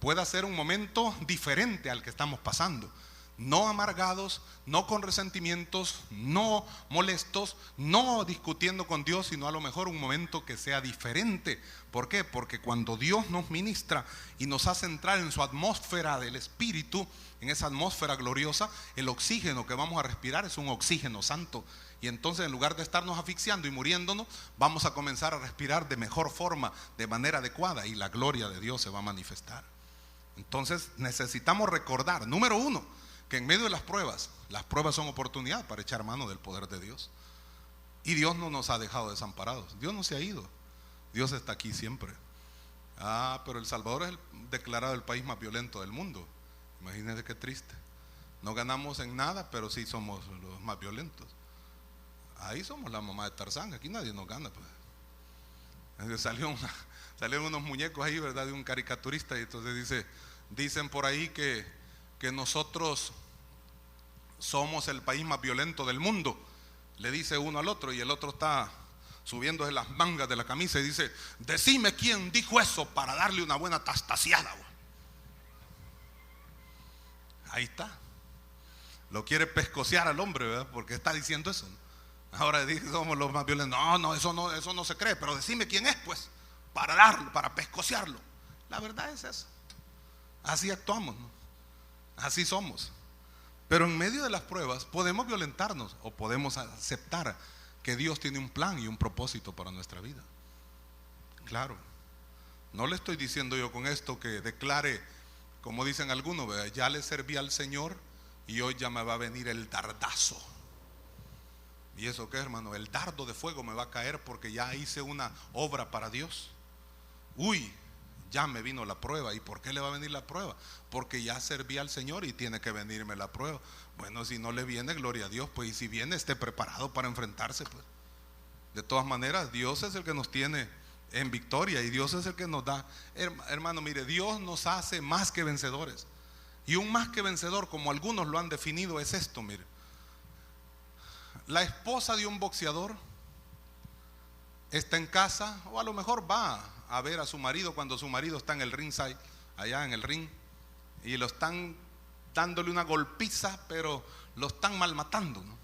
pueda ser un momento diferente al que estamos pasando. No amargados, no con resentimientos, no molestos, no discutiendo con Dios, sino a lo mejor un momento que sea diferente. ¿Por qué? Porque cuando Dios nos ministra y nos hace entrar en su atmósfera del Espíritu, en esa atmósfera gloriosa, el oxígeno que vamos a respirar es un oxígeno santo. Y entonces en lugar de estarnos asfixiando y muriéndonos, vamos a comenzar a respirar de mejor forma, de manera adecuada, y la gloria de Dios se va a manifestar. Entonces necesitamos recordar, número uno, que en medio de las pruebas son oportunidad para echar mano del poder de Dios. Y Dios no nos ha dejado desamparados. Dios no se ha ido. Dios está aquí siempre. Pero El Salvador es declarado el país más violento del mundo. Imagínense qué triste. No ganamos en nada, pero sí somos los más violentos. Ahí somos la mamá de Tarzán. Aquí nadie nos gana, pues. Salieron unos muñecos ahí, ¿verdad? De un caricaturista. Y entonces dicen por ahí que nosotros somos el país más violento del mundo, le dice uno al otro, y el otro está subiéndose las mangas de la camisa y dice: decime quién dijo eso para darle una buena tastaseada. Ahí está, lo quiere pescocear al hombre, ¿verdad? Porque está diciendo eso. Ahora dice: somos los más violentos. No, eso no se cree, pero decime quién es, pues, para darlo, para pescocearlo. La verdad es eso. Así actuamos, ¿no? Así somos. Pero en medio de las pruebas podemos violentarnos o podemos aceptar que Dios tiene un plan y un propósito para nuestra vida. Claro, no le estoy diciendo yo con esto que declare, como dicen algunos, ¿verdad? Ya le serví al Señor y hoy ya me va a venir el dardazo. ¿Y eso qué, hermano? El dardo de fuego me va a caer porque ya hice una obra para Dios. Uy, ya me vino la prueba. ¿Y por qué le va a venir la prueba? Porque ya serví al Señor y tiene que venirme la prueba. Bueno, si no le viene, gloria a Dios, pues, y si viene, esté preparado para enfrentarse, pues. De todas maneras, Dios es el que nos tiene en victoria y Dios es el que nos da. Hermano, mire, Dios nos hace más que vencedores. Y un más que vencedor, como algunos lo han definido, es esto, mire. La esposa de un boxeador está en casa, o a lo mejor va a ver a su marido cuando su marido está en el ringside, allá en el ring, y lo están dándole una golpiza, pero lo están malmatando, ¿no?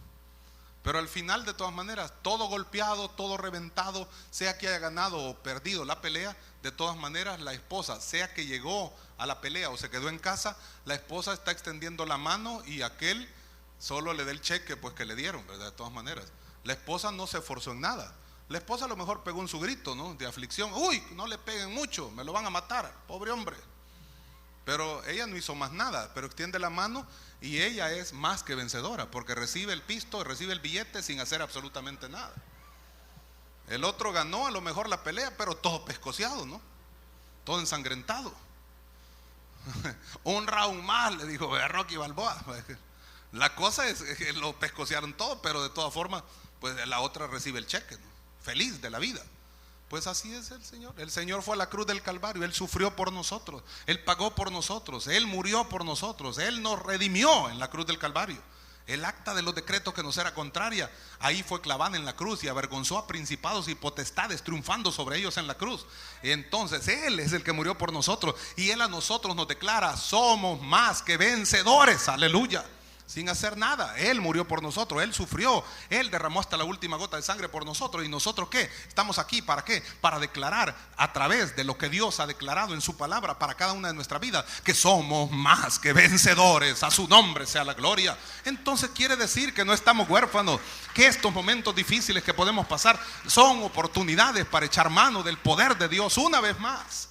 Pero al final, de todas maneras, todo golpeado, todo reventado, sea que haya ganado o perdido la pelea, de todas maneras la esposa, sea que llegó a la pelea o se quedó en casa, la esposa está extendiendo la mano y aquel solo le da el cheque, pues, que le dieron, ¿verdad? De todas maneras, la esposa no se esforzó en nada. La esposa a lo mejor pegó en su grito, ¿no? De aflicción. Uy, no le peguen mucho, me lo van a matar, pobre hombre. Pero ella no hizo más nada, pero extiende la mano y ella es más que vencedora, porque recibe el pisto, recibe el billete sin hacer absolutamente nada. El otro ganó a lo mejor la pelea, pero todo pescoceado, ¿no? Todo ensangrentado. Un round más, le dijo Rocky Balboa. La cosa es que lo pescocearon todo, pero de todas formas, pues la otra recibe el cheque, ¿no? Feliz de la vida. Pues así es el Señor. El Señor fue a la cruz del Calvario, Él sufrió por nosotros, Él pagó por nosotros, Él murió por nosotros, Él nos redimió en la cruz del Calvario. El acta de los decretos que nos era contraria, ahí fue clavada en la cruz y avergonzó a principados y potestades, triunfando sobre ellos en la cruz. Y entonces Él es el que murió por nosotros, y Él a nosotros nos declara: somos más que vencedores, aleluya. Sin hacer nada, Él murió por nosotros, Él sufrió, Él derramó hasta la última gota de sangre por nosotros. ¿Y nosotros qué? Estamos aquí, ¿para qué? Para declarar a través de lo que Dios ha declarado en su palabra para cada una de nuestras vidas, que somos más que vencedores. A su nombre sea la gloria. Entonces quiere decir que no estamos huérfanos, que estos momentos difíciles que podemos pasar son oportunidades para echar mano del poder de Dios una vez más.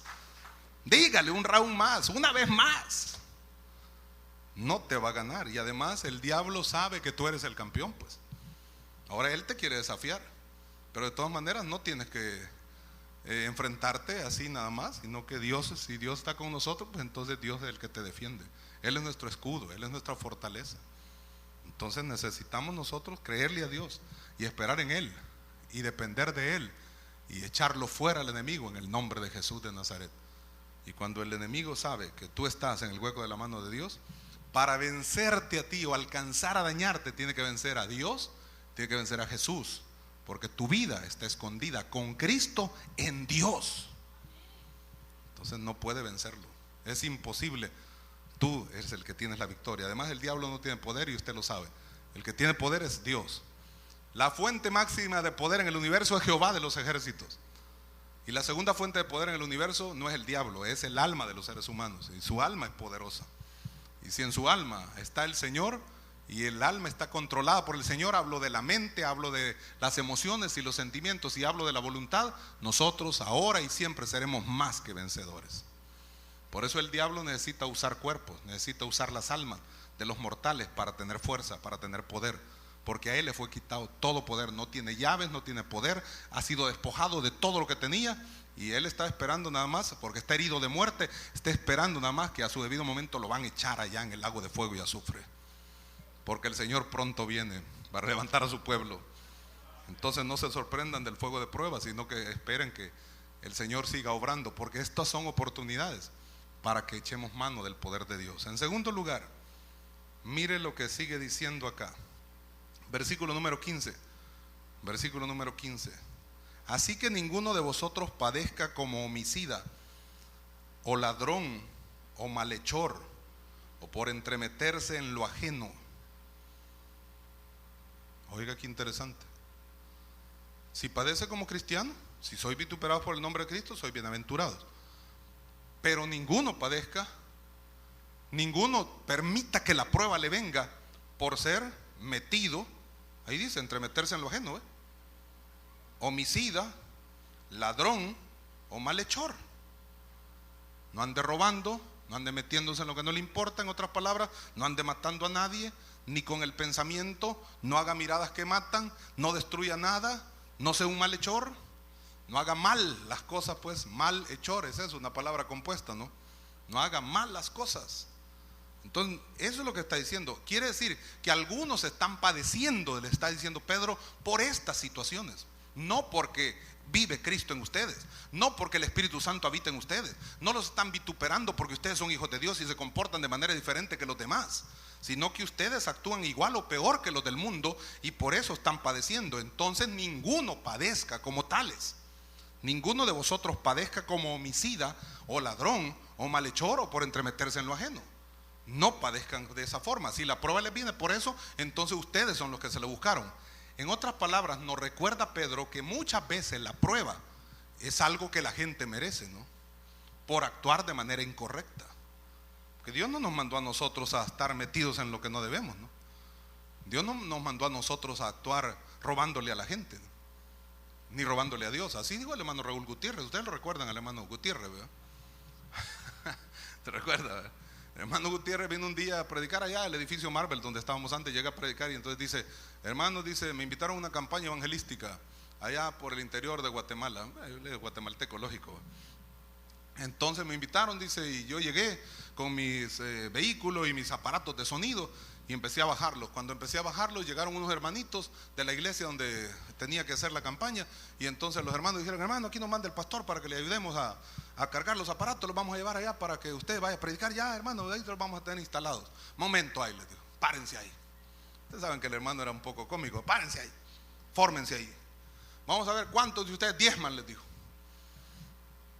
Dígale un round más, una vez más. No te va a ganar. Y además el diablo sabe que tú eres el campeón, pues. Ahora él te quiere desafiar, pero de todas maneras no tienes que enfrentarte así nada más, sino que Dios, si Dios está con nosotros, pues entonces Dios es el que te defiende. Él es nuestro escudo, Él es nuestra fortaleza. Entonces necesitamos nosotros creerle a Dios y esperar en Él y depender de Él y echarlo fuera al enemigo en el nombre de Jesús de Nazaret. Y cuando el enemigo sabe que tú estás en el hueco de la mano de Dios, para vencerte a ti o alcanzar a dañarte, tiene que vencer a Dios, tiene que vencer a Jesús, porque tu vida está escondida con Cristo en Dios. Entonces no puede vencerlo, es imposible. Tú eres el que tienes la victoria. Además el diablo no tiene poder y usted lo sabe. El que tiene poder es Dios. La fuente máxima de poder en el universo es Jehová de los ejércitos. Y la segunda fuente de poder en el universo no es el diablo, es el alma de los seres humanos. Y su alma es poderosa. Y si en su alma está el Señor y el alma está controlada por el Señor, hablo de la mente, hablo de las emociones y los sentimientos y hablo de la voluntad, nosotros ahora y siempre seremos más que vencedores. Por eso el diablo necesita usar cuerpos, necesita usar las almas de los mortales para tener fuerza, para tener poder, porque a él le fue quitado todo poder. No tiene llaves, no tiene poder, ha sido despojado de todo lo que tenía. Y él está esperando nada más, porque está herido de muerte, está esperando nada más que a su debido momento lo van a echar allá en el lago de fuego y azufre. Porque el Señor pronto viene para levantar a su pueblo. Entonces no se sorprendan del fuego de prueba, sino que esperen que el Señor siga obrando, porque estas son oportunidades para que echemos mano del poder de Dios. En segundo lugar, mire lo que sigue diciendo acá. Versículo número 15. Versículo número 15. Así que ninguno de vosotros padezca como homicida, o ladrón, o malhechor, o por entremeterse en lo ajeno. Oiga qué interesante. Si padece como cristiano, si soy vituperado por el nombre de Cristo, soy bienaventurado. Pero ninguno padezca, ninguno permita que la prueba le venga por ser metido, ahí dice, entremeterse en lo ajeno, homicida, ladrón o malhechor. No ande robando, no ande metiéndose en lo que no le importa. En otras palabras, no ande matando a nadie, ni con el pensamiento. No haga miradas que matan, no destruya nada, no sea un malhechor, no haga mal las cosas, pues malhechor es eso, una palabra compuesta, ¿no? No haga mal las cosas. Entonces eso es lo que está diciendo. Quiere decir que algunos están padeciendo, le está diciendo Pedro, por estas situaciones. No porque vive Cristo en ustedes, no porque el Espíritu Santo habita en ustedes, no los están vituperando porque ustedes son hijos de Dios y se comportan de manera diferente que los demás, sino que ustedes actúan igual o peor que los del mundo y por eso están padeciendo. Entonces ninguno padezca como tales, ninguno de vosotros padezca como homicida o ladrón o malhechor o por entremeterse en lo ajeno. No padezcan de esa forma. Si la prueba les viene por eso, entonces ustedes son los que se le buscaron. En otras palabras, nos recuerda Pedro que muchas veces la prueba es algo que la gente merece, ¿no? Por actuar de manera incorrecta. Porque Dios no nos mandó a nosotros a estar metidos en lo que no debemos, ¿no? Dios no nos mandó a nosotros a actuar robándole a la gente, ¿no? Ni robándole a Dios. Así dijo el hermano Raúl Gutiérrez. Ustedes lo recuerdan al hermano Gutiérrez, ¿verdad? ¿Te recuerdas, verdad? El hermano Gutiérrez vino un día a predicar allá al edificio Marvel donde estábamos antes, llega a predicar y entonces dice, hermano, dice, me invitaron a una campaña evangelística allá por el interior de Guatemala, guatemalteco, lógico. Entonces me invitaron, dice, y yo llegué con mis vehículos y mis aparatos de sonido y empecé a bajarlos. Cuando empecé a bajarlos, llegaron unos hermanitos de la iglesia donde tenía que hacer la campaña, y entonces los hermanos dijeron: hermano, aquí nos manda el pastor para que le ayudemos a cargar los aparatos, los vamos a llevar allá para que usted vaya a predicar. Ya, hermano, ahí los vamos a tener instalados. Momento, ahí les digo, párense ahí. Ustedes saben que el hermano era un poco cómico. Párense ahí, fórmense ahí. Vamos a ver cuántos de ustedes diezman, les dijo.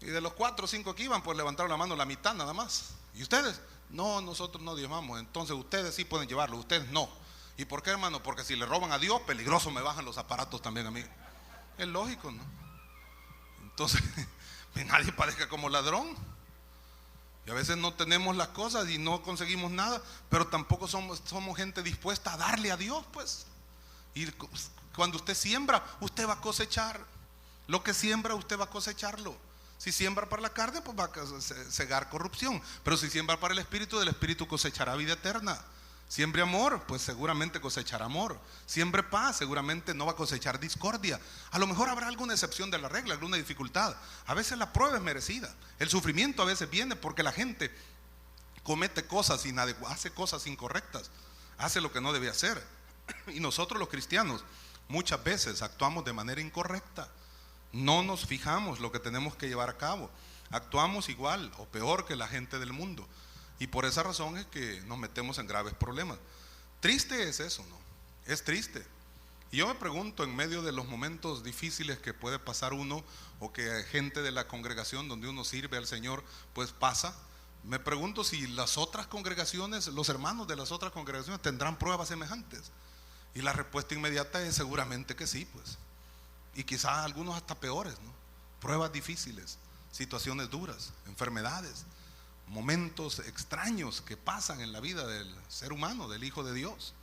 Y de los 4 o 5 que iban, pues levantaron la mano la mitad nada más. ¿Y ustedes? No, nosotros no diezmamos. Entonces ustedes sí pueden llevarlo, ustedes no. ¿Y por qué, hermano? Porque si le roban a Dios, peligroso me bajan los aparatos también a mí. Es lógico, ¿no? Entonces, nadie parezca como ladrón. Y a veces no tenemos las cosas y no conseguimos nada, pero tampoco somos gente dispuesta a darle a Dios, pues. Y cuando usted siembra, usted va a cosechar. Lo que siembra, usted va a cosecharlo. Si siembra para la carne, pues va a cegar corrupción. Pero si siembra para el Espíritu, del Espíritu cosechará vida eterna. Siembre amor, pues seguramente cosechará amor. Siembre paz, seguramente no va a cosechar discordia. A lo mejor habrá alguna excepción de la regla, alguna dificultad. A veces la prueba es merecida. El sufrimiento a veces viene porque la gente comete cosas inadecuadas, hace cosas incorrectas, hace lo que no debe hacer. Y nosotros los cristianos muchas veces actuamos de manera incorrecta. No nos fijamos lo que tenemos que llevar a cabo. Actuamos igual o peor que la gente del mundo. Y por esa razón es que nos metemos en graves problemas. Triste es eso, ¿no? Es triste. Y yo me pregunto, en medio de los momentos difíciles que puede pasar uno, o que gente de la congregación donde uno sirve al Señor, pues pasa, me pregunto si las otras congregaciones, los hermanos de las otras congregaciones tendrán pruebas semejantes. Y la respuesta inmediata es seguramente que sí, pues. Y quizás algunos hasta peores, ¿no? Pruebas difíciles, situaciones duras, enfermedades, momentos extraños que pasan en la vida del ser humano, del Hijo de Dios,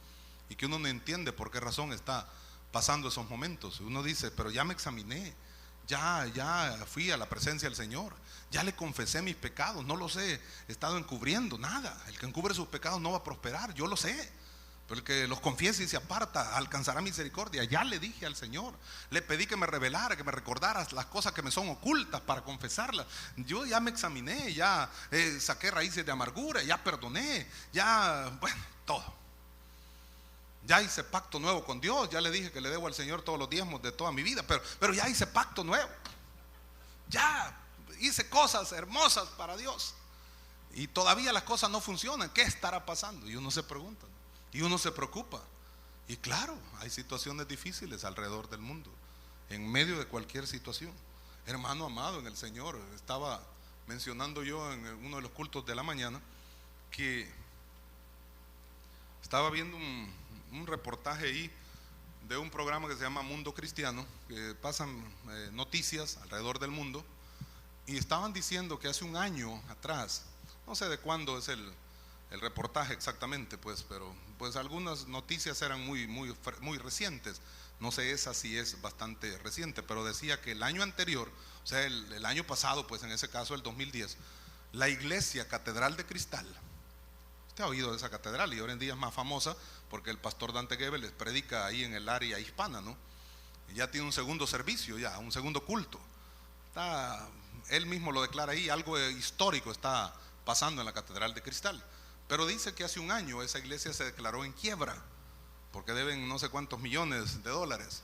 y que uno no entiende por qué razón está pasando esos momentos. Uno dice: pero ya me examiné, ya fui a la presencia del Señor, ya le confesé mis pecados, no los he estado encubriendo, nada. El que encubre sus pecados no va a prosperar, yo lo sé. Pero el que los confiese y se aparta alcanzará misericordia. Ya le dije al Señor, le pedí que me revelara, que me recordara las cosas que me son ocultas para confesarlas. Yo ya me examiné, ya saqué raíces de amargura, ya perdoné, ya, bueno, todo. Ya hice pacto nuevo con Dios, ya le dije que le debo al Señor todos los diezmos de toda mi vida, pero ya hice pacto nuevo. Ya hice cosas hermosas para Dios. Y todavía las cosas no funcionan. ¿Qué estará pasando? Y uno se pregunta, ¿no? Y uno se preocupa. Y claro, hay situaciones difíciles alrededor del mundo, en medio de cualquier situación. Hermano amado en el Señor, estaba mencionando yo en uno de los cultos de la mañana que estaba viendo un reportaje ahí de un programa que se llama Mundo Cristiano, que pasan noticias alrededor del mundo, y estaban diciendo que hace un año atrás, no sé de cuándo es el reportaje exactamente, pues, pero pues algunas noticias eran muy recientes. No sé esa si es bastante reciente, pero decía que el año anterior, o sea el año pasado, pues en ese caso el 2010, la iglesia Catedral de Cristal, usted ha oído de esa catedral y hoy en día es más famosa porque el pastor Dante Gebel les predica ahí en el área hispana, ¿no? Y ya tiene un segundo servicio, ya un segundo culto. Él mismo lo declara ahí, algo histórico está pasando en la Catedral de Cristal. Pero dice que hace un año esa iglesia se declaró en quiebra porque deben no sé cuántos millones de dólares,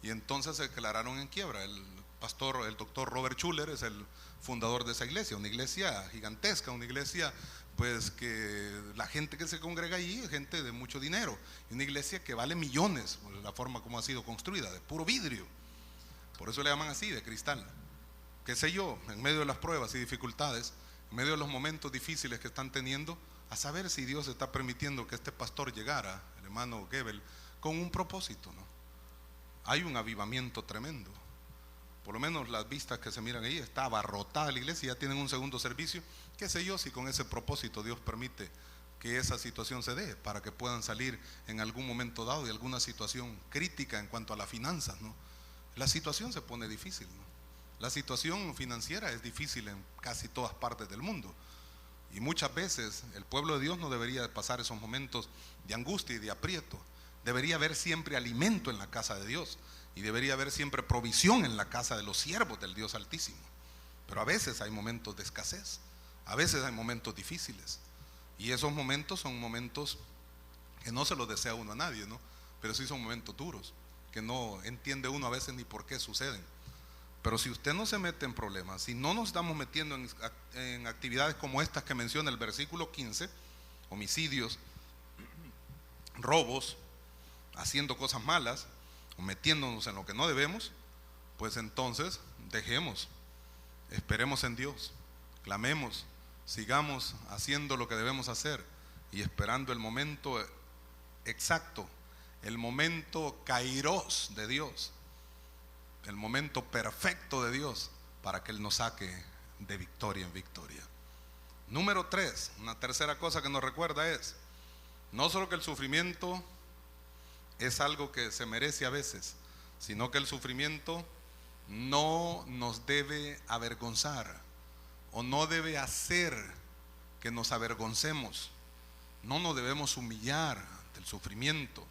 y entonces se declararon en quiebra. El doctor Robert Schuller es el fundador de esa iglesia, una iglesia gigantesca, una iglesia pues que la gente que se congrega allí es gente de mucho dinero, y una iglesia que vale millones por la forma como ha sido construida, de puro vidrio, por eso le llaman así, de cristal. Qué sé yo, en medio de las pruebas y dificultades, en medio de los momentos difíciles que están teniendo, a saber si Dios está permitiendo que este pastor llegara, el hermano Gebel, con un propósito, ¿no? Hay un avivamiento tremendo. Por lo menos las vistas que se miran ahí, está abarrotada la iglesia, ya tienen un segundo servicio. Qué sé yo si con ese propósito Dios permite que esa situación se dé, para que puedan salir en algún momento dado de alguna situación crítica en cuanto a las finanzas, ¿no? La situación se pone difícil, ¿no? La situación financiera es difícil en casi todas partes del mundo. Y muchas veces el pueblo de Dios no debería pasar esos momentos de angustia y de aprieto. Debería haber siempre alimento en la casa de Dios, y debería haber siempre provisión en la casa de los siervos del Dios Altísimo. Pero a veces hay momentos de escasez, A veces hay momentos difíciles, y esos momentos son momentos que no se los desea uno a nadie, ¿no? Pero sí son momentos duros, que no entiende uno a veces ni por qué suceden. Pero si usted no se mete en problemas, si no nos estamos metiendo en actividades como estas que menciona el versículo 15, homicidios, robos, haciendo cosas malas, o metiéndonos en lo que no debemos, pues entonces dejemos, esperemos en Dios, clamemos, sigamos haciendo lo que debemos hacer y esperando el momento exacto, el momento kairos de Dios, el momento perfecto de Dios para que Él nos saque de victoria en victoria. Número 3, una tercera cosa que nos recuerda es, no solo que el sufrimiento es algo que se merece a veces, sino que el sufrimiento no nos debe avergonzar, o no debe hacer que nos avergoncemos. No nos debemos humillar ante el sufrimiento.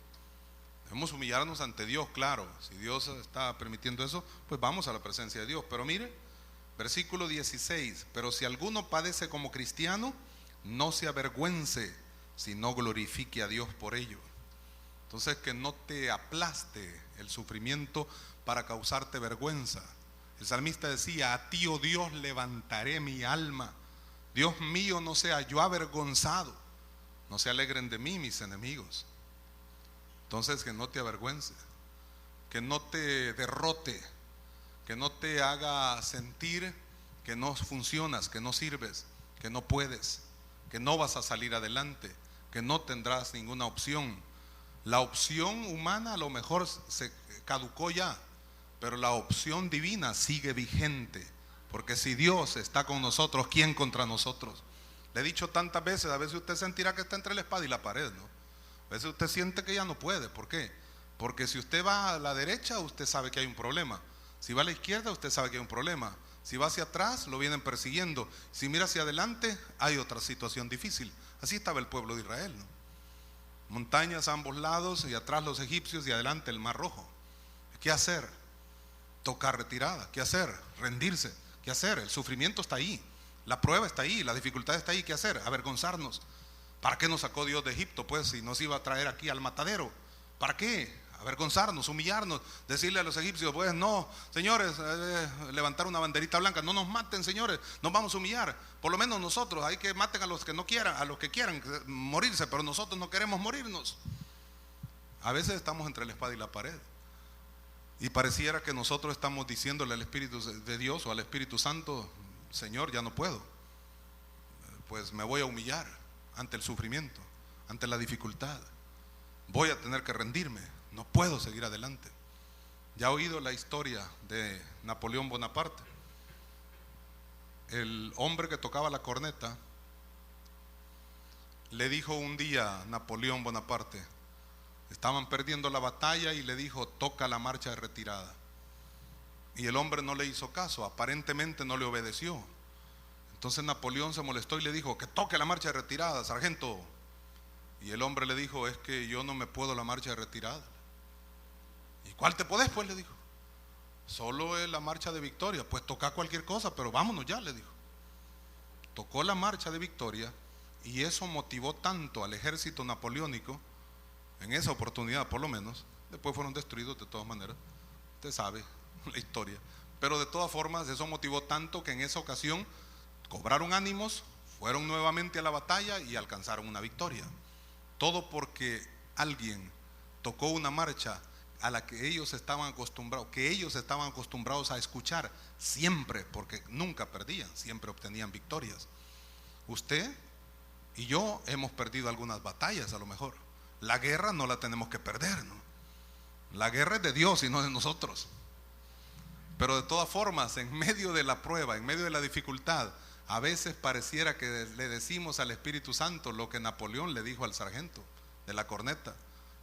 Debemos humillarnos ante Dios, claro. Si Dios está permitiendo eso, pues vamos a la presencia de Dios. Pero mire, versículo 16, pero si alguno padece como cristiano, no se avergüence, sino glorifique a Dios por ello. Entonces, que no te aplaste el sufrimiento para causarte vergüenza. El salmista decía, a ti, oh Dios, levantaré mi alma. Dios mío, no sea yo avergonzado. No se alegren de mí mis enemigos. Entonces, que no te avergüence, que no te derrote, que no te haga sentir que no funcionas, que no sirves, que no puedes, que no vas a salir adelante, que no tendrás ninguna opción. La opción humana a lo mejor se caducó ya, pero la opción divina sigue vigente, porque si Dios está con nosotros, ¿quién contra nosotros? Le he dicho tantas veces, a veces usted sentirá que está entre la espada y la pared, ¿no? A veces usted siente que ya no puede. ¿Por qué? Porque si usted va a la derecha, usted sabe que hay un problema. Si va a la izquierda, usted sabe que hay un problema. Si va hacia atrás, lo vienen persiguiendo. Si mira hacia adelante, hay otra situación difícil. Así estaba el pueblo de Israel, ¿no? Montañas a ambos lados, y atrás los egipcios, y adelante el Mar Rojo. ¿Qué hacer? Tocar retirada. ¿Qué hacer? Rendirse. ¿Qué hacer? El sufrimiento está ahí, la prueba está ahí, la dificultad está ahí. ¿Qué hacer? Avergonzarnos. ¿Para qué nos sacó Dios de Egipto? Pues si nos iba a traer aquí al matadero. ¿Para qué? Avergonzarnos, humillarnos, decirle a los egipcios, pues no, señores, levantar una banderita blanca, no nos maten, señores, nos vamos a humillar. Por lo menos nosotros, hay que maten a los que no quieran, a los que quieran morirse, pero nosotros no queremos morirnos. A veces estamos entre la espada y la pared, y pareciera que nosotros estamos diciéndole al Espíritu de Dios o al Espíritu Santo, Señor, ya no puedo, pues me voy a humillar ante el sufrimiento, ante la dificultad, voy a tener que rendirme, no puedo seguir adelante. Ya ha oído la historia de Napoleón Bonaparte, el hombre que tocaba la corneta. Le dijo un día Napoleón Bonaparte, estaban perdiendo la batalla, y le dijo, toca la marcha de retirada. Y el hombre no le hizo caso, aparentemente no le obedeció. Entonces Napoleón se molestó y le dijo, que toque la marcha de retirada, sargento. Y el hombre le dijo, es que yo no me puedo la marcha de retirada. ¿Y cuál te podés? Pues le dijo, solo es la marcha de victoria. Pues toca cualquier cosa, pero vámonos ya, le dijo. Tocó la marcha de victoria, y eso motivó tanto al ejército napoleónico, en esa oportunidad por lo menos. Después fueron destruidos de todas maneras, usted sabe la historia, pero de todas formas eso motivó tanto que en esa ocasión cobraron ánimos, fueron nuevamente a la batalla y alcanzaron una victoria. Todo porque alguien tocó una marcha a la que ellos estaban acostumbrados, a escuchar siempre, porque nunca perdían, siempre obtenían victorias. Usted y yo hemos perdido algunas batallas a lo mejor. La guerra no la tenemos que perder, ¿no? La guerra es de Dios y no de nosotros. Pero de todas formas, en medio de la prueba, en medio de la dificultad, a veces pareciera que le decimos al Espíritu Santo lo que Napoleón le dijo al sargento de la corneta: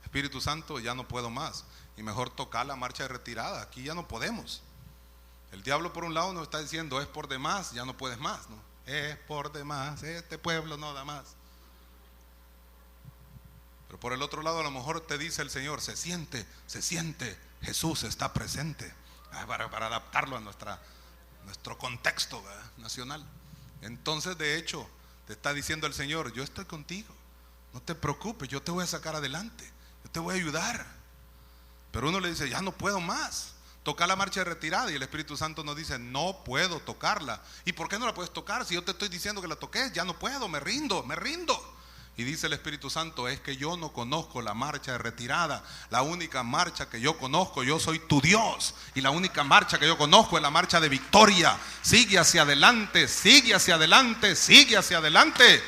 Espíritu Santo, ya no puedo más, y mejor tocar la marcha de retirada, aquí ya no podemos. El diablo por un lado nos está diciendo, es por demás, ya no puedes más, ¿no? Es por demás, este pueblo no da más. Pero por el otro lado a lo mejor te dice el Señor, se siente, Jesús está presente, para adaptarlo a nuestro contexto, ¿verdad?, nacional. Entonces, de hecho, te está diciendo el Señor: yo estoy contigo, no te preocupes, yo te voy a sacar adelante, yo te voy a ayudar. Pero uno le dice: ya no puedo más. Toca la marcha de retirada, y el Espíritu Santo nos dice: no puedo tocarla. ¿Y por qué no la puedes tocar? Si yo te estoy diciendo que la toques, ya no puedo, me rindo. Y dice el Espíritu Santo: es que yo no conozco la marcha de retirada. La única marcha que yo conozco, yo soy tu Dios, y la única marcha que yo conozco es la marcha de victoria. Sigue hacia adelante, sigue hacia adelante, sigue hacia adelante.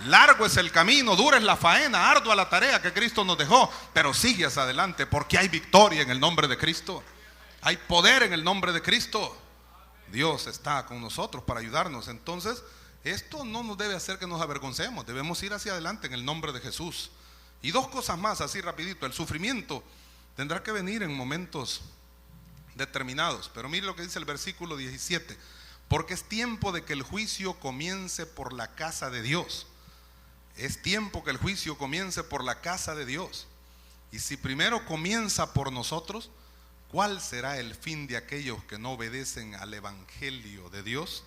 Largo es el camino, dura es la faena, ardua la tarea que Cristo nos dejó, pero sigue hacia adelante, porque hay victoria en el nombre de Cristo. Hay poder en el nombre de Cristo. Dios está con nosotros para ayudarnos. Entonces, esto no nos debe hacer que nos avergoncemos. Debemos ir hacia adelante en el nombre de Jesús. Y dos cosas más, así rapidito. El sufrimiento tendrá que venir en momentos determinados. Pero mire lo que dice el versículo 17: porque es tiempo de que el juicio comience por la casa de Dios. Es tiempo que el juicio comience por la casa de Dios. Y si primero comienza por nosotros, ¿cuál será el fin de aquellos que no obedecen al evangelio de Dios?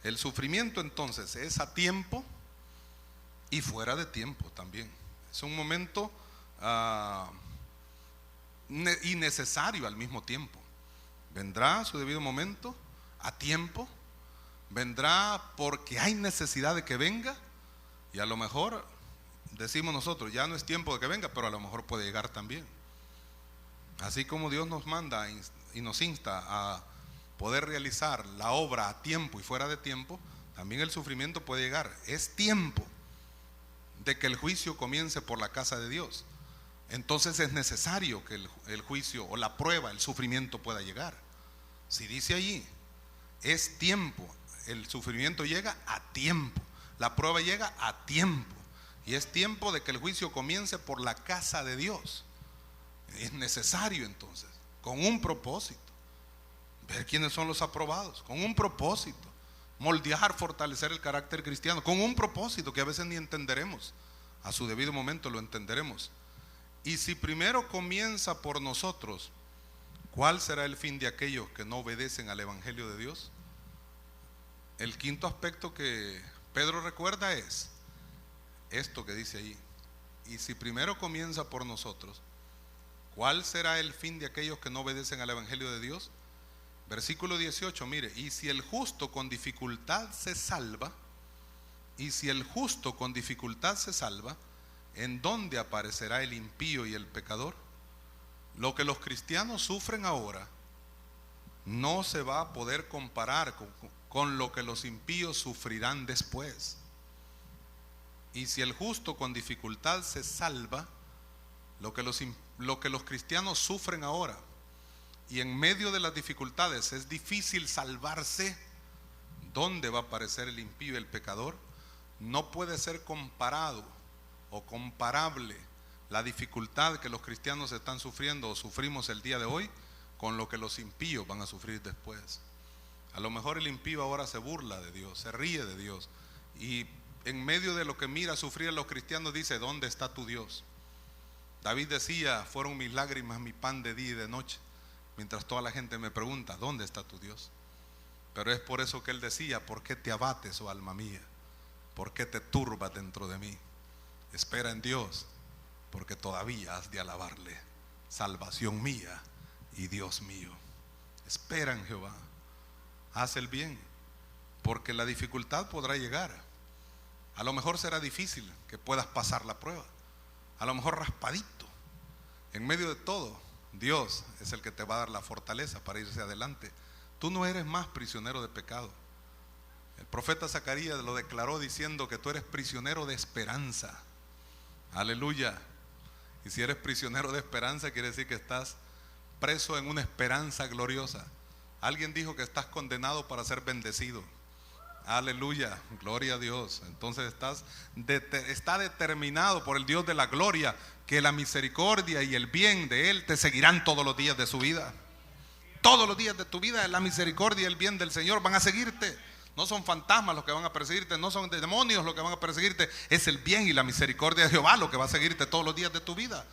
El sufrimiento entonces es a tiempo y fuera de tiempo también. Es un momento innecesario al mismo tiempo. Vendrá a su debido momento, a tiempo. Vendrá porque hay necesidad de que venga. Y a lo mejor decimos nosotros: ya no es tiempo de que venga, pero a lo mejor puede llegar también. Así como Dios nos manda y nos insta a poder realizar la obra a tiempo y fuera de tiempo, también el sufrimiento puede llegar. Es tiempo de que el juicio comience por la casa de Dios. Entonces es necesario que el juicio o la prueba, el sufrimiento pueda llegar. Si dice allí, es tiempo, el sufrimiento llega a tiempo, la prueba llega a tiempo. Y es tiempo de que el juicio comience por la casa de Dios. Es necesario entonces, con un propósito, ver quiénes son los aprobados, con un propósito, moldear, fortalecer el carácter cristiano, con un propósito que a veces ni entenderemos, a su debido momento lo entenderemos. Y si primero comienza por nosotros, ¿cuál será el fin de aquellos que no obedecen al evangelio de Dios? El quinto aspecto que Pedro recuerda es esto que dice ahí: y si primero comienza por nosotros, ¿cuál será el fin de aquellos que no obedecen al evangelio de Dios? Versículo 18, mire: y si el justo con dificultad se salva, ¿en dónde aparecerá el impío y el pecador? Lo que los cristianos sufren ahora no se va a poder comparar con lo que los impíos sufrirán después. Y si el justo con dificultad se salva, lo que los cristianos sufren ahora, y en medio de las dificultades es difícil salvarse, ¿dónde va a aparecer el impío y el pecador? No puede ser comparado o comparable la dificultad que los cristianos están sufriendo o sufrimos el día de hoy con lo que los impíos van a sufrir después. A lo mejor el impío ahora se burla de Dios, se ríe de Dios, y en medio de lo que mira sufrir a los cristianos dice: ¿dónde está tu Dios? David decía: fueron mis lágrimas mi pan de día y de noche, mientras toda la gente me pregunta: ¿dónde está tu Dios? Pero es por eso que él decía: ¿por qué te abates, oh alma mía? ¿Por qué te turbas dentro de mí? Espera en Dios, porque todavía has de alabarle, salvación mía y Dios mío. Espera en Jehová, haz el bien, porque la dificultad podrá llegar. A lo mejor será difícil que puedas pasar la prueba, a lo mejor raspadito. En medio de todo, Dios es el que te va a dar la fortaleza para irse adelante. Tú no eres más prisionero de pecado. El profeta Zacarías lo declaró diciendo que tú eres prisionero de esperanza. Aleluya. Y si eres prisionero de esperanza, quiere decir que estás preso en una esperanza gloriosa. Alguien dijo que estás condenado para ser bendecido. Aleluya, gloria a Dios. Entonces está determinado por el Dios de la gloria que la misericordia y el bien de Él te seguirán todos los días de su vida. Todos los días de tu vida la misericordia y el bien del Señor van a seguirte. No son fantasmas los que van a perseguirte, no son demonios los que van a perseguirte. Es el bien y la misericordia de Jehová lo que va a seguirte todos los días de tu vida.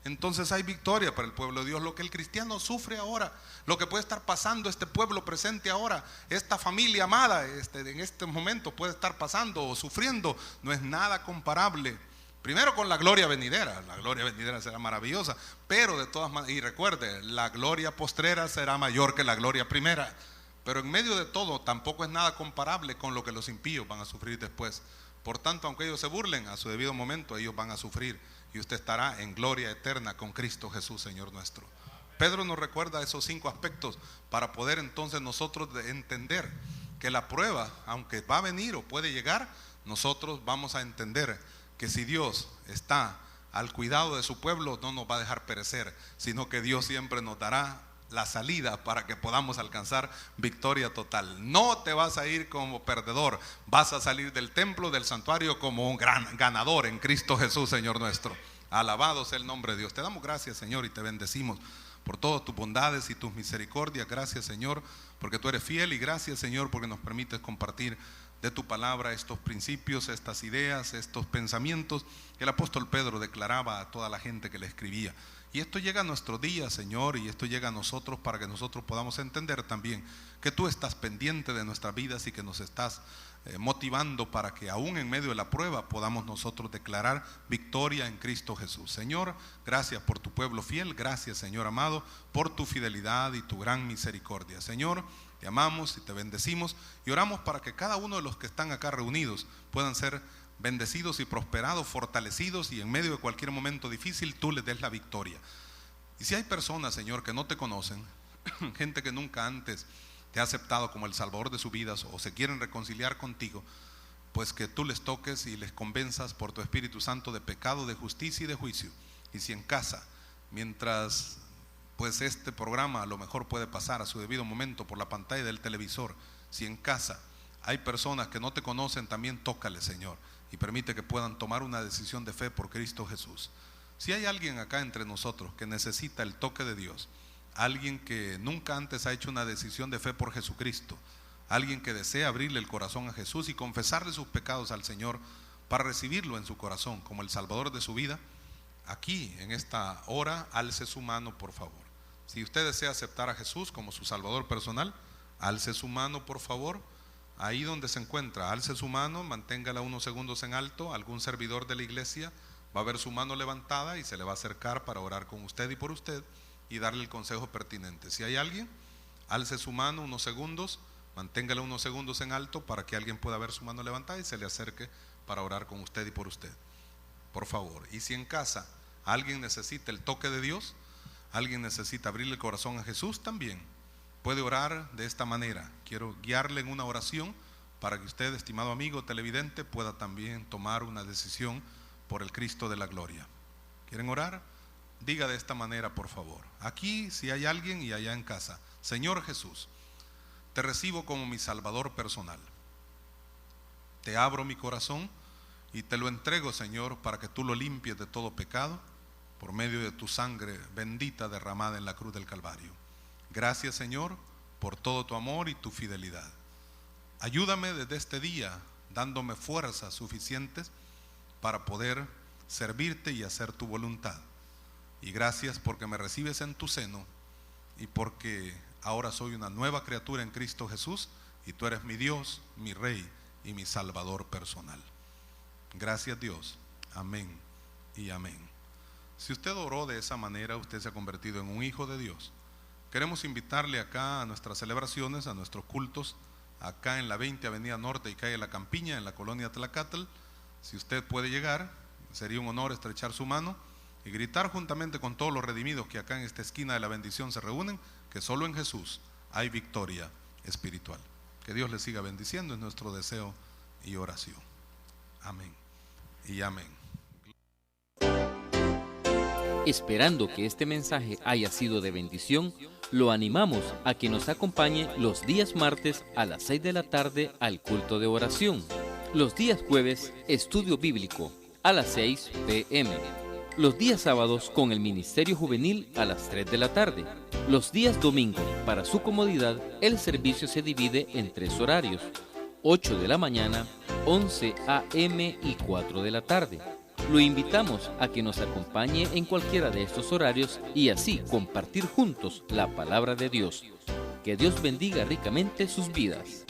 entonces hay victoria para el pueblo de Dios. Lo que el cristiano sufre ahora, lo que puede estar pasando este pueblo presente ahora, esta familia amada en este momento puede estar pasando o sufriendo, no es nada comparable. Primero con la gloria venidera será maravillosa, pero de todas maneras, y recuerde, la gloria postrera será mayor que la gloria primera, pero en medio de todo tampoco es nada comparable con lo que los impíos van a sufrir después. Por tanto, aunque ellos se burlen, a su debido momento ellos van a sufrir y usted estará en gloria eterna con Cristo Jesús, Señor nuestro. Pedro nos recuerda esos 5 aspectos para poder entonces nosotros entender que la prueba, aunque va a venir o puede llegar, nosotros vamos a entender que si Dios está al cuidado de su pueblo, no nos va a dejar perecer, sino que Dios siempre nos dará la salida para que podamos alcanzar victoria total. No te vas a ir como perdedor, vas a salir del templo, del santuario, como un gran ganador en Cristo Jesús, Señor nuestro. Alabado sea el nombre de Dios. Te damos gracias, Señor, y te bendecimos por todas tus bondades y tus misericordias. Gracias, Señor, porque tú eres fiel, y gracias, Señor, porque nos permites compartir de tu palabra estos principios, estas ideas, estos pensamientos que el apóstol Pedro declaraba a toda la gente que le escribía. Y esto llega a nuestro día, Señor, y esto llega a nosotros para que nosotros podamos entender también que tú estás pendiente de nuestras vidas y que nos estás motivando para que aún en medio de la prueba podamos nosotros declarar victoria en Cristo Jesús. Señor, gracias por tu pueblo fiel, gracias, Señor amado, por tu fidelidad y tu gran misericordia. Señor, te amamos y te bendecimos y oramos para que cada uno de los que están acá reunidos puedan ser bendecidos y prosperados, fortalecidos, y en medio de cualquier momento difícil tú les des la victoria. Y si hay personas, Señor, que no te conocen, gente que nunca antes te ha aceptado como el Salvador de sus vidas o se quieren reconciliar contigo, pues que tú les toques y les convenzas por tu Espíritu Santo de pecado, de justicia y de juicio. Y si en casa, mientras pues este programa a lo mejor puede pasar a su debido momento por la pantalla del televisor, si en casa hay personas que no te conocen, también tócale, Señor, y permite que puedan tomar una decisión de fe por Cristo Jesús. Si hay alguien acá entre nosotros que necesita el toque de Dios, alguien que nunca antes ha hecho una decisión de fe por Jesucristo, alguien que desea abrirle el corazón a Jesús y confesarle sus pecados al Señor para recibirlo en su corazón como el Salvador de su vida, aquí en esta hora alce su mano, por favor. Si usted desea aceptar a Jesús como su Salvador personal, alce su mano, por favor. Ahí donde se encuentra, alce su mano, manténgala unos segundos en alto. Algún servidor de la iglesia va a ver su mano levantada y se le va a acercar para orar con usted y por usted y darle el consejo pertinente. Si hay alguien, alce su mano unos segundos, manténgala unos segundos en alto para que alguien pueda ver su mano levantada y se le acerque para orar con usted y por usted, por favor. Y si en casa alguien necesita el toque de Dios, alguien necesita abrirle el corazón a Jesús, también puede orar de esta manera. Quiero guiarle en una oración para que usted, estimado amigo televidente, pueda también tomar una decisión por el Cristo de la gloria. ¿Quieren orar? Diga de esta manera, por favor. Aquí, si hay alguien, y allá en casa: Señor Jesús, te recibo como mi Salvador personal. Te abro mi corazón y te lo entrego, Señor, para que tú lo limpies de todo pecado por medio de tu sangre bendita derramada en la cruz del Calvario. Gracias, Señor, por todo tu amor y tu fidelidad. Ayúdame desde este día, dándome fuerzas suficientes para poder servirte y hacer tu voluntad. Y gracias porque me recibes en tu seno y porque ahora soy una nueva criatura en Cristo Jesús y tú eres mi Dios, mi Rey y mi Salvador personal. Gracias, Dios. Amén y amén. Si usted oró de esa manera, usted se ha convertido en un hijo de Dios. Queremos invitarle acá a nuestras celebraciones, a nuestros cultos, acá en la 20 Avenida Norte y Calle La Campiña, en la colonia Tlacatl. Si usted puede llegar, sería un honor estrechar su mano y gritar juntamente con todos los redimidos que acá en esta esquina de la bendición se reúnen, que solo en Jesús hay victoria espiritual. Que Dios les siga bendiciendo, es nuestro deseo y oración. Amén y amén. Esperando que este mensaje haya sido de bendición, lo animamos a que nos acompañe los días martes a las 6 de la tarde al culto de oración. Los días jueves, estudio bíblico a las 6 p.m. Los días sábados con el Ministerio Juvenil a las 3 de la tarde. Los días domingos, para su comodidad, el servicio se divide en 3 horarios: 8 de la mañana, 11 a.m. y 4 de la tarde. Lo invitamos a que nos acompañe en cualquiera de estos horarios y así compartir juntos la palabra de Dios. Que Dios bendiga ricamente sus vidas.